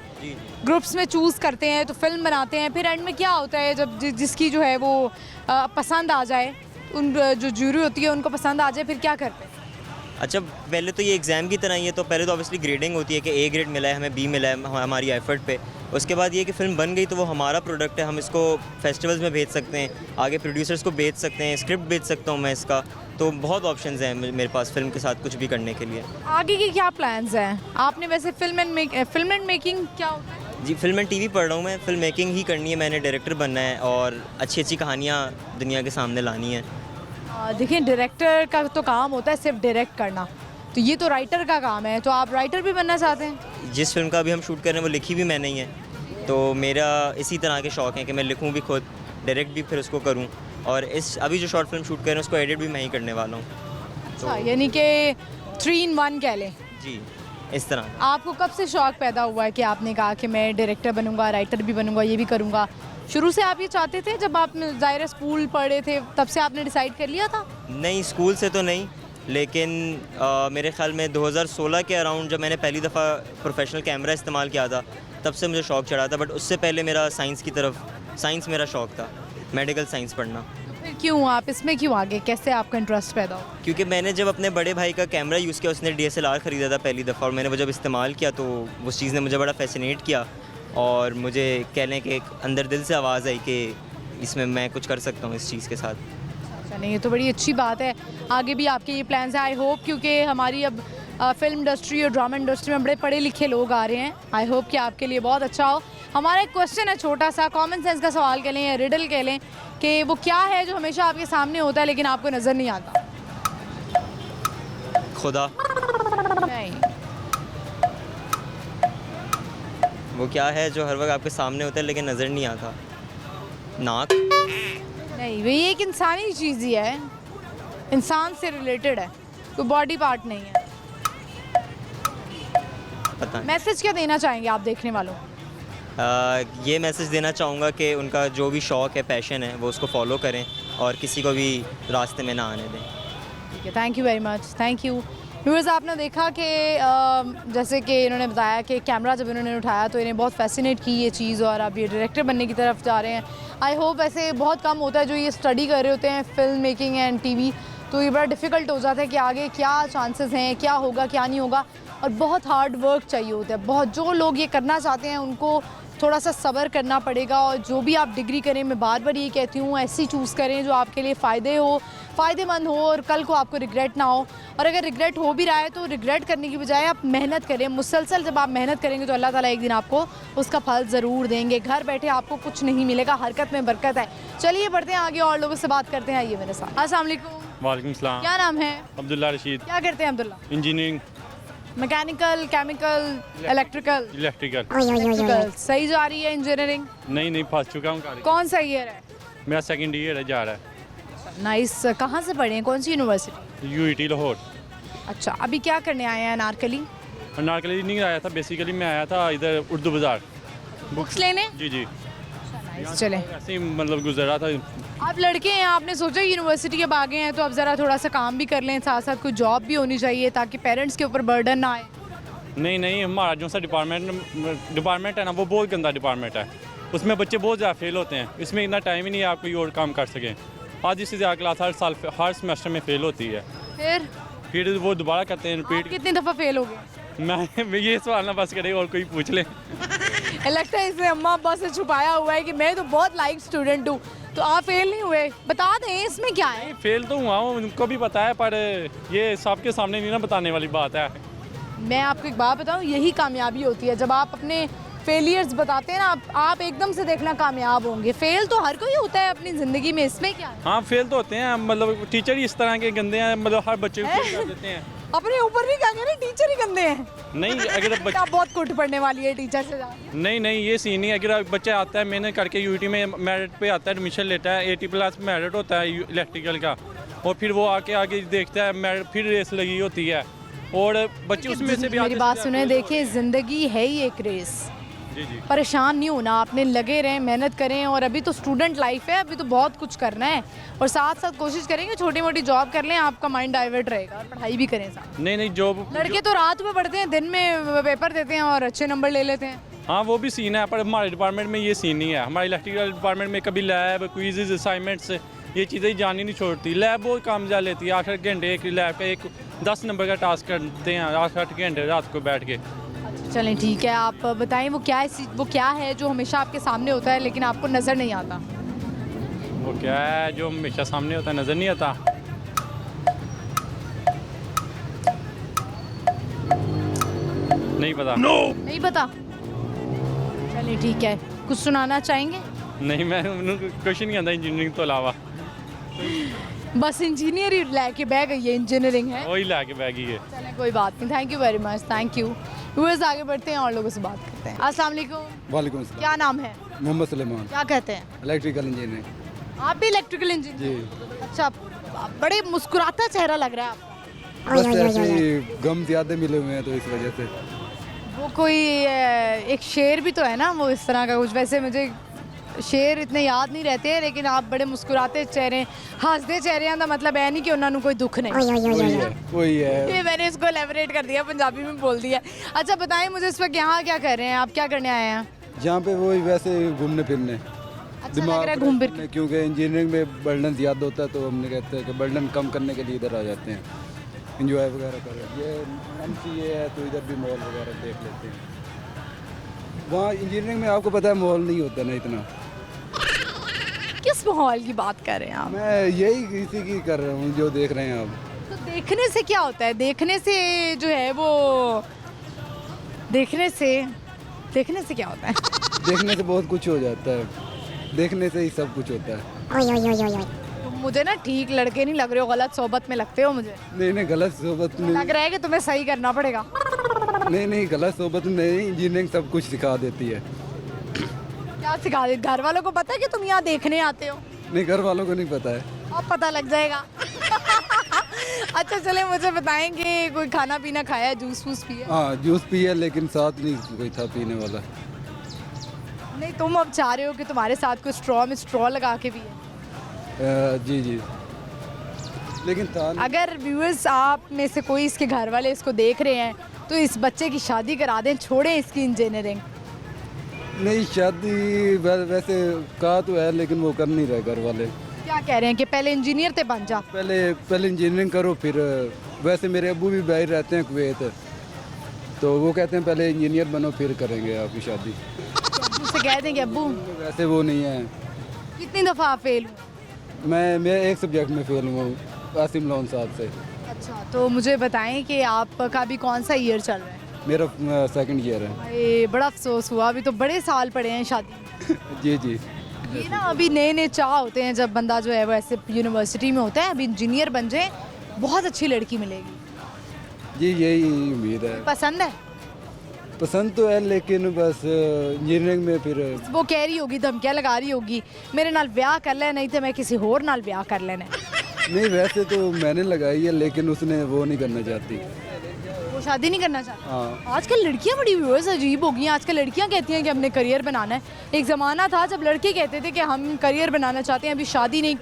ग्रुप्स में चूज़ करते हैं तो फिल्म बनाते हैं, फिर एंड में क्या होता है जब जिसकी जो है वो पसंद आ जाए, उन जो ज्यूरी होती है उनको पसंद आ जाए, फिर क्या करते हैं? अच्छा, पहले तो ये एग्ज़ाम की तरह ही है, तो पहले तो ऑब्वियसली ग्रेडिंग होती है कि ए ग्रेड मिला है हमें, बी मिला है हमारी एफर्ट पे। उसके बाद ये कि फ़िल्म बन गई तो वो हमारा प्रोडक्ट है, हम इसको फेस्टिवल्स में भेज सकते हैं, आगे प्रोड्यूसर्स को भेज सकते हैं, स्क्रिप्ट भेज सकता हूँ मैं इसका, तो बहुत ऑप्शंस हैं मेरे पास फिल्म के साथ कुछ भी करने के लिए। आगे के क्या प्लान्स हैं? आपने वैसे फिल्म एंड मेकिंग क्या होता है? जी फिल्म एंड टीवी पढ़ रहा हूँ मैं, फिल्म मेकिंग ही करनी है मैंने, डायरेक्टर बनना है और अच्छी अच्छी कहानियाँ दुनिया के सामने लानी है। देखिए डायरेक्टर का तो काम होता है सिर्फ डायरेक्ट करना, तो ये तो राइटर का काम है, तो आप राइटर भी बनना चाहते हैं? जिस फिल्म का अभी हम शूट कर रहे हैं वो लिखी भी मैंने ही है, तो मेरा इसी तरह के शौक़ हैं कि मैं लिखूँ भी खुद, डायरेक्ट भी फिर उसको करूँ, और इस अभी जो शॉर्ट फिल्म शूट कर रहे हैं उसको एडिट भी मैं ही करने वाला हूँ। अच्छा, यानी कि 3 in 1 कह लें। जी इस तरह। आपको कब से शौक़ पैदा हुआ है कि आपने कहा कि मैं डायरेक्टर बनूंगा, राइटर भी बनूंगा, ये भी करूंगा? शुरू से आप ये चाहते थे जब आप ज़ाहिर स्कूल पढ़े थे तब से आपने डिसाइड कर लिया था? नहीं, स्कूल से तो नहीं, लेकिन मेरे ख्याल में 2016 के अराउंड जब मैंने पहली दफ़ा प्रोफेशनल कैमरा इस्तेमाल किया था तब से मुझे शौक़ चढ़ा था, बट उससे पहले मेरा साइंस की तरफ, साइंस मेरा शौक़ था, मेडिकल साइंस पढ़ना। तो फिर क्यों आप इसमें क्यों आगे, कैसे आपका इंटरेस्ट पैदा हुआ? क्योंकि मैंने जब अपने बड़े भाई का कैमरा यूज़ किया, उसने DSLR ख़रीदा था पहली दफ़ा, और मैंने वो जब इस्तेमाल किया तो उस चीज़ ने मुझे बड़ा फैसिनेट किया, और मुझे कह लें कि एक अंदर दिल से आवाज़ आई कि इसमें मैं कुछ कर सकता हूँ इस चीज़ के साथ। अच्छा, नहीं ये तो बड़ी अच्छी बात है, आगे भी आपके ये प्लान्स हैं आई होप, क्योंकि हमारी अब फिल्म इंडस्ट्री और ड्रामा इंडस्ट्री में बड़े पढ़े लिखे लोग आ रहे हैं। आई होप कि आपके लिए बहुत अच्छा हो। हमारा एक क्वेश्चन है छोटा सा, कॉमन सेंस का सवाल कह लें या रिडल कह लें, कि वो क्या है जो हमेशा आपके सामने होता है लेकिन आपको नज़र नहीं आता? खुदा। नहीं। वो क्या है जो हर वक्त आपके सामने होता है लेकिन नज़र नहीं आता? नाक। नहीं, वही एक इंसानी चीज़ ही है, इंसान से रिलेटेड है, कोई बॉडी पार्ट नहीं है। पता नहीं। मैसेज क्या देना चाहेंगे आप देखने वालों? ये मैसेज देना चाहूँगा कि उनका जो भी शौक़ है, पैशन है, वो उसको फॉलो करें और किसी को भी रास्ते में ना आने दें। ठीक है, thank you very much, thank you. Viewers, आपने देखा कि जैसे कि इन्होंने बताया कि कैमरा जब इन्होंने उठाया तो इन्हें बहुत फैसिनेट की ये चीज़, और अब ये डायरेक्टर बनने की तरफ जा रहे हैं। आई होप ऐसे बहुत कम होता है जो ये स्टडी कर रहे होते हैं फिल्म मेकिंग एंड टीवी, तो ये बड़ा डिफ़िकल्ट हो जाता है कि आगे क्या चांसेस हैं, क्या होगा क्या नहीं होगा, और बहुत हार्ड वर्क चाहिए होता है। बहुत जो लोग ये करना चाहते हैं उनको थोड़ा सा सब्र करना पड़ेगा, और जो भी आप डिग्री करें, मैं बार बार ये कहती हूँ, ऐसी चूज़ करें जो आपके लिए फ़ायदेमंद हो और कल को आपको रिग्रेट ना हो। और अगर रिग्रेट हो भी रहा है तो रिग्रेट करने की बजाय आप मेहनत करें, मुसलसल जब आप मेहनत करेंगे तो अल्लाह ताला एक दिन आपको उसका फल ज़रूर देंगे। घर बैठे आपको कुछ नहीं मिलेगा, हरकत में बरकत है। चलिए बढ़ते हैं आगे और लोगों से बात करते हैं, आइए मेरे साथ। अस्सलाम वालेकुम। वालेकुम सलाम। क्या नाम है? अब्दुल्ला रशीद। क्या करते हैं Abdullah? Engineering. Mechanical, chemical, electrical? Electrical. सही जा रही है इंजीनियरिंग? नहीं फंस चुका हूँ। कौन सा ईयर है? मेरा सेकंड ईयर है, जा रहा है। नाइस। कहाँ से पढ़े हैं, कौन सी यूनिवर्सिटी? UET लाहौर। अच्छा, अभी क्या करने आए हैं अनारकली? अनारकली नहीं आया था, बेसिकली मैं आया था इधर उर्दू बाज़ार बुक्स लेने। जी। नाइस, चलें। ऐसे ही मतलब गुजर रहा था। आप लड़के हैं, आपने सोचा यूनिवर्सिटी के बागे हैं तो अब ज़रा थोड़ा सा काम भी कर लें, साथ साथ कोई जॉब भी होनी चाहिए ताकि पेरेंट्स के ऊपर बर्डन ना आए। नहीं, हमारा जो सा डिपार्टमेंट है ना, वो बहुत गंदा डिपार्टमेंट है। उसमें बच्चे बहुत ज़्यादा फेल होते हैं, इसमें इतना टाइम ही नहीं है आप कोई और काम कर सकें। आज इससे ज़्यादा क्लास हर सेमेस्टर में फ़ेल होती है, फिर वो दोबारा करते हैं रिपीट। कितनी दफ़ा फेल हो गए? मैं ये सवाल ना बस करे और कोई पूछ ले। लगता है इसने अम्मा अब्बा से छुपाया हुआ है कि मैं तो बहुत लाइक स्टूडेंट हूँ, तो आप फेल नहीं हुए? बता दें इसमें क्या है। फेल तो हुआ हूँ, उनको भी पता है, पर ये सबके सामने नहीं ना बताने वाली बात है। मैं आपको एक बात बताऊँ, यही कामयाबी होती है जब आप अपने फेलियर्स बताते हैं ना, आप एकदम से देखना कामयाब होंगे। फेल तो हर कोई होता है अपनी ज़िंदगी में, इसमें क्या है? हाँ, फेल तो होते हैं, मतलब टीचर ही इस तरह के गंदे हैं, मतलब हर बच्चे को फेल कर देते हैं। अपने ऊपर नहीं कहेंगे ना, टीचर ही गंदे हैं। नहीं, अगर आप बहुत कुट पड़ने वाली है टीचर से। नहीं, ये सीन नहीं है। अगर बच्चा आता है मेहनत करके UET में मेरिट पे आता है, एडमिशन लेता है, 80+ मेरिट होता है इलेक्ट्रिकल का, और फिर वो आगे देखता है मेरिट, फिर रेस लगी होती है और बच्चे उसमें से भी। मेरी बात सुने, देखिए ज़िंदगी है ही एक रेस। जी। परेशान नहीं होना आपने, लगे रहें, मेहनत करें, और अभी तो स्टूडेंट लाइफ है, अभी तो बहुत कुछ करना है, और साथ साथ कोशिश करेंगे छोटी मोटी जॉब कर लें, आपका माइंड डाइवर्ट रहेगा, और पढ़ाई भी करें साथ। नहीं, जॉब। लड़के तो रात में पढ़ते हैं, दिन में पेपर देते हैं और अच्छे नंबर ले लेते हैं। हाँ, वो भी सीन है, पर हमारे डिपार्टमेंट में ये सीन नहीं है। हमारे इलेक्ट्रिकल डिपार्टमेंट में कभी लैब, क्विज़, असाइनमेंट्स, ये चीज़ें ही जानी नहीं छोड़ती। लैब बहुत काम जा लेती है, 8 घंटे एक लैब का, एक 10 नंबर का टास्क करते हैं 8 घंटे रात को बैठ के। चलें ठीक है, आप बताएं वो क्या है जो हमेशा आपके सामने होता है लेकिन आपको नज़र नहीं आता? वो क्या है जो हमेशा सामने होता है, नज़र नहीं आता? नहीं पता। नहीं पता? नहीं ठीक है, कुछ सुनाना चाहेंगे? नहीं मैं कुछ नहीं आता इंजीनियरिंग तो अलावा बस इंजीनियर ही लैके बह गई है, इंजीनियरिंग है। वही लाके बैगी है। चलें कोई बात नहीं, thank you very much, thank you. Viewers आगे बढ़ते हैं और लोगों से बात करते हैं। अस्सलाम वालेकुम। वालेकुम क्या नाम है? मोहम्मद सलेमान, क्या कहते हैं? Electrical engineer. आप भी इलेक्ट्रिकल इंजीनियर? अच्छा, बड़े मुस्कुराता चेहरा लग रहा है आपका। बस ऐसे ही गम ज़्यादा मिले हुए हैं तो इस वजह से। वो कोई एक शेर भी तो है ना वो इस तरह का कुछ, वैसे मुझे शेर इतने याद नहीं रहते, लेकिन आप बड़े मुस्कुराते चेहरे, हंसते चेहरे का मतलब है नहीं कि उन्होंने कोई दुख नहीं। वही है। ये मैंने इसको एलेबोरेट कर दिया, पंजाबी में बोल दिया। अच्छा बताएं मुझे इस वक्त यहाँ क्या कर रहे हैं आप, क्या करने आए हैं? यहाँ पे वही वैसे घूमने फिरने, अच्छा लग रहा है घूम फिर के। क्योंकि इंजीनियरिंग में बर्डन ज़्यादा होता है तो हमने कहते हैं कि बर्डन कम करने के लिए इधर आ जाते हैं, इंजॉय वगैरह कर रहे हैं। ये MCA है तो इधर भी मॉल वगैरह देख लेते हैं। वहाँ इंजीनियरिंग में आपको पता है मॉल नहीं होता ना इतना। किस माहौल की बात कर रहे हैं आप? मैं यही इसी की कर रहा हूँ जो देख रहे हैं आप। तो देखने से क्या होता है? देखने से जो है वो देखने से क्या होता है? देखने से बहुत कुछ हो जाता है, देखने से ही सब कुछ होता है। तो मुझे ना ठीक लड़के नहीं लग रहे हो, गलत सोबत में लगते हो मुझे। नहीं गलत सोबत में लग रहा है कि तुम्हें सही करना पड़ेगा। नहीं गलत सोबत में नहीं, इंजीनियरिंग सब कुछ सिखा देती है। क्या सिखा दे? घर वालों को पता है कि तुम यहाँ देखने आते हो? नहीं घर वालों को नहीं पता है। अब पता लग जाएगा। अच्छा चले मुझे बताएंगे कोई खाना पीना खाया, जूस वूस पिया? हाँ जूस पिया, लेकिन साथ नहीं कोई था पीने वाला। नहीं तुम अब चाह रहे हो कि तुम्हारे साथ कोई स्ट्रॉ में स्ट्रॉ लगा के भी है? जी लेकिन था नहीं। अगर व्यूअर्स आप में से कोई इसके घर वाले इसको देख रहे हैं तो इस बच्चे की शादी करा दें, छोड़ें इसकी इंजीनियरिंग। नहीं शादी वैसे कहा तो है लेकिन वो कर नहीं रहे घर वाले। क्या कह रहे हैं कि पहले इंजीनियर ते बन जा? पहले इंजीनियरिंग करो, फिर वैसे मेरे अब्बू भी बाहर रहते हैं कुवैत, तो वो कहते हैं पहले इंजीनियर बनो फिर करेंगे आपकी शादी। अब्बू से कह दें कि अब्बू वैसे वो नहीं है। कितनी दफ़ा फेल हुए? मैं एक सब्जेक्ट में फेल हुआ हूँ, आसिम लोन साहब से। अच्छा तो मुझे बताएं कि आपका भी कौन सा ईयर चल रहा है? मेरा 2nd ईयर है। ये बड़ा अफसोस हुआ, अभी तो बड़े साल पड़े हैं शादी। जी ये ना अभी नए चाह होते हैं जब बंदा जो है वो ऐसे यूनिवर्सिटी में होता है, अभी इंजीनियर बन जाए, बहुत अच्छी लड़की मिलेगी। जी यही उम्मीद है। पसंद है? पसंद तो है लेकिन बस इंजीनियरिंग में फिर वो कह रही होगी, धमकियाँ लगा रही होगी, मेरे नाल ब्याह कर ले नहीं तो मैं किसी और नाल ब्याह कर लेना। नहीं वैसे तो मैंने लगाई है लेकिन उसने वो नहीं करना चाहती। वो शादी नहीं करना चाहती? हाँ। आजकल लड़कियां बड़ी व्यूअर्स अजीब हो गई हैं। आजकल लड़कियां कहती हैं कि हमने करियर बनाना है। एक ज़माना था जब लड़के कहते थे कि हम करियर बनाना चाहते हैं, अभी शादी नहीं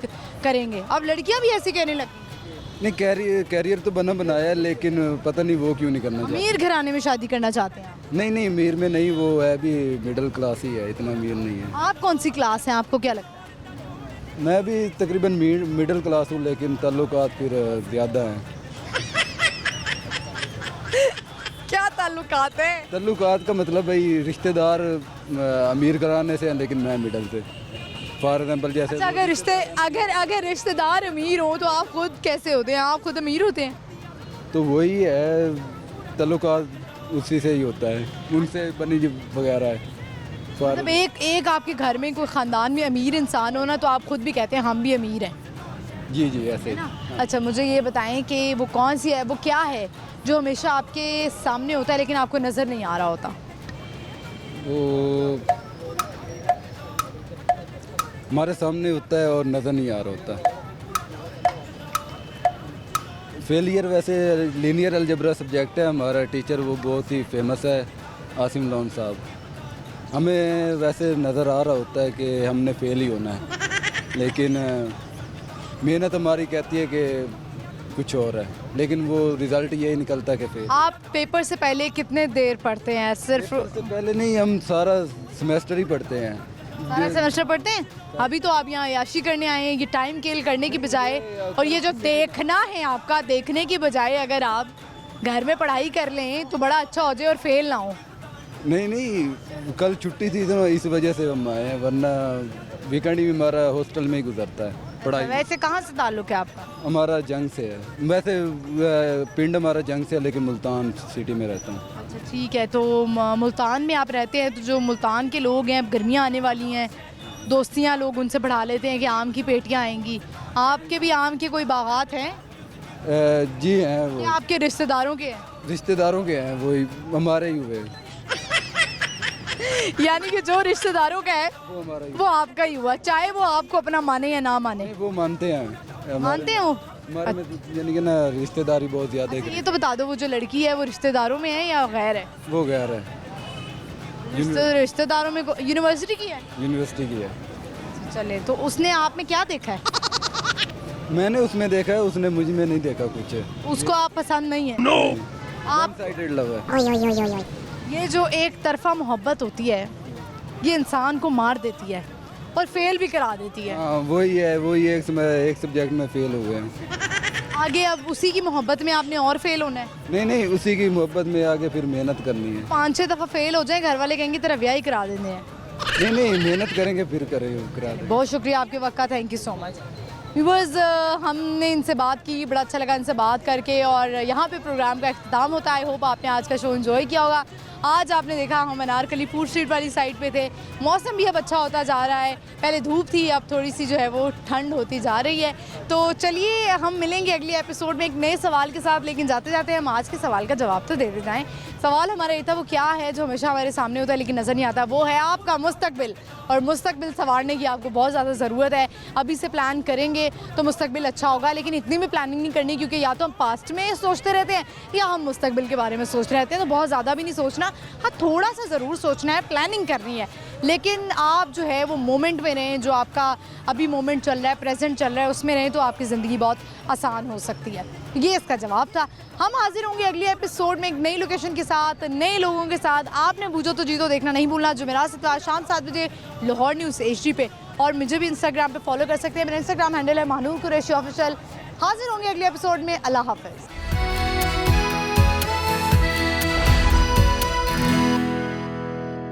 करेंगे। अब लड़कियां भी ऐसे कहने लगी। नहीं कैरियर तो बनाया है लेकिन पता नहीं वो क्यों नहीं करना चाहती। अमीर घराने में शादी करना चाहते हैं? नहीं अमीर में नहीं, वो है भी मिडिल क्लास ही है, इतना अमीर नहीं है। आप कौन सी क्लास हैं, आपको क्या लगता है? मैं भी तकरीबन मिडिल क्लास हूँ लेकिन ताल्लुकात फिर ज़्यादा हैं। क्या ताल्लुकात हैं? ताल्लुकात का मतलब भाई रिश्तेदार अमीर घराने से हैं लेकिन मैं मिडिल से। फॉर एग्जाम्पल जैसे अच्छा अगर रिश्तेदार अमीर हो तो आप खुद कैसे होते हैं? आप खुद अमीर होते हैं? तो वही है, ताल्लुकात उसी से ही होता है, उनसे बनी वगैरह है। मतलब एक आपके घर में कोई ख़ानदान में अमीर इंसान हो ना तो आप खुद भी कहते हैं हम भी अमीर हैं। जी ऐसे ना। अच्छा मुझे ये बताएं कि वो कौन सी है, वो क्या है जो हमेशा आपके सामने होता है लेकिन आपको नज़र नहीं आ रहा होता? वो हमारे सामने होता है और नज़र नहीं आ रहा होता। फेलियर वैसे लीनियर अलजेब्रा सब्जेक्ट है, हमारा टीचर वो बहुत ही फेमस है आसिम लोन साहब। हमें वैसे नज़र आ रहा होता है कि हमने फेल ही होना है लेकिन मेहनत हमारी कहती है कि कुछ और है, लेकिन वो रिज़ल्ट यही निकलता है कि फेल। आप पेपर से पहले कितने देर पढ़ते हैं? सिर्फ पेपर से पहले नहीं, हम सारा सेमेस्टर ही पढ़ते हैं। सारा सेमेस्टर पढ़ते हैं? अभी तो आप यहाँ याशी करने आए हैं, ये टाइम किल करने की बजाय, और ये जो देखना है आपका, देखने की बजाय अगर आप घर में पढ़ाई कर लें तो बड़ा अच्छा हो जाए और फेल ना हो। नहीं कल छुट्टी थी तो इस वजह से हम आए हैं, वरना वीकेंड भी हमारा हॉस्टल में ही गुजरता है पढ़ाई। वैसे कहाँ से ताल्लुक़ है आपका? हमारा जंग से है, वैसे पिंड हमारा जंग से है लेकिन मुल्तान सिटी में रहता हूँ। अच्छा ठीक है, तो मुल्तान में आप रहते हैं, तो जो मुल्तान के लोग हैं, अब गर्मियाँ आने वाली हैं, दोस्तियाँ लोग उनसे बढ़ा लेते हैं कि आम की पेटियाँ आएंगी। आपके भी आम के कोई बागात हैं? जी हैं, वो या आपके रिश्तेदारों के हैं? रिश्तेदारों के हैं, वही हमारे ही हुए। यानी कि जो रिश्तेदारों का है वो हमारा ही, वो आपका ही हुआ, चाहे वो आपको अपना माने या ना माने। नहीं, वो मानते हैं। मानते हो? हमारे में तो यानी कि ना रिश्तेदारी बहुत ज़्यादा अच्छा, ये है। तो बता दो, वो जो लड़की है वो रिश्तेदारों में है या गैर है? वो गैर है, रिश्तेदारों में यूनिवर्सिटी की है? यूनिवर्सिटी की है। चले, तो उसने आप में क्या देखा है? मैंने उसमें देखा है, उसने मुझ में नहीं देखा कुछ। उसको आप पसंद नहीं है? आप साइडेड लव है। ये जो एक तरफा मोहब्बत होती है, ये इंसान को मार देती है और फेल भी करा देती है। हाँ वही है, वही एक सब्जेक्ट में फेल हुए हैं। आगे अब उसी की मोहब्बत में आपने और फेल होना है। नहीं, उसी की मोहब्बत में आगे फिर मेहनत करनी है। 5-6 दफ़ा फेल हो जाए, घर वाले कहेंगे तेरा ब्याह ही करा देने हैं। नहीं, मेहनत करेंगे फिर करा देंगे। बहुत शुक्रिया आपके वक्त का, thank you so much. Viewers, हमने इनसे बात की, बड़ा अच्छा लगा इनसे बात करके, और यहाँ पे प्रोग्राम का इख्तिताम होता है। आई होप आपने आज का शो एंजॉय किया होगा। आज आपने देखा हम अनारकली फूड स्ट्रीट वाली साइड पे थे। मौसम भी अब अच्छा होता जा रहा है, पहले धूप थी, अब थोड़ी सी जो है वो ठंड होती जा रही है। तो चलिए हम मिलेंगे अगले एपिसोड में एक नए सवाल के साथ, लेकिन जाते जाते हम आज के सवाल का जवाब तो दे जाएँ। सवाल हमारा ये था, वो क्या है जो हमेशा हमारे सामने होता है लेकिन नज़र नहीं आता, वो है आपका मुस्तकबिल। और मुस्तकबिल संवारने की आपको बहुत ज़्यादा ज़रूरत है। अभी से प्लान करेंगे तो मुस्तकबिल अच्छा होगा, लेकिन इतनी भी प्लानिंग नहीं करनी, क्योंकि या तो हम पास्ट में सोचते रहते हैं या हम मुस्तकबिल के बारे में सोचते रहते हैं। तो बहुत ज़्यादा भी नहीं सोचना, हाँ थोड़ा सा ज़रूर सोचना है, प्लानिंग करनी है, लेकिन आप जो है वो मोमेंट में रहें। जो आपका अभी मोमेंट चल रहा है, प्रेजेंट चल रहा है, उसमें रहें तो आपकी ज़िंदगी बहुत आसान हो सकती है। ये इसका जवाब था। हम हाजिर होंगे अगले एपिसोड में एक नई लोकेशन के साथ, नए लोगों के साथ। आपने बूझो तो जीतो देखना नहीं भूलना, जुमेरात से शाम 7 बजे लाहौर न्यूज़ HD पे। और मुझे भी इंस्टाग्राम पे फॉलो कर सकते हैं, मेरा इंस्टाग्राम हैंडल है महानूर कुरैशी ऑफिशियल। हाजिर होंगे अगले एपिसोड में। अल्लाह हाफ़िज़।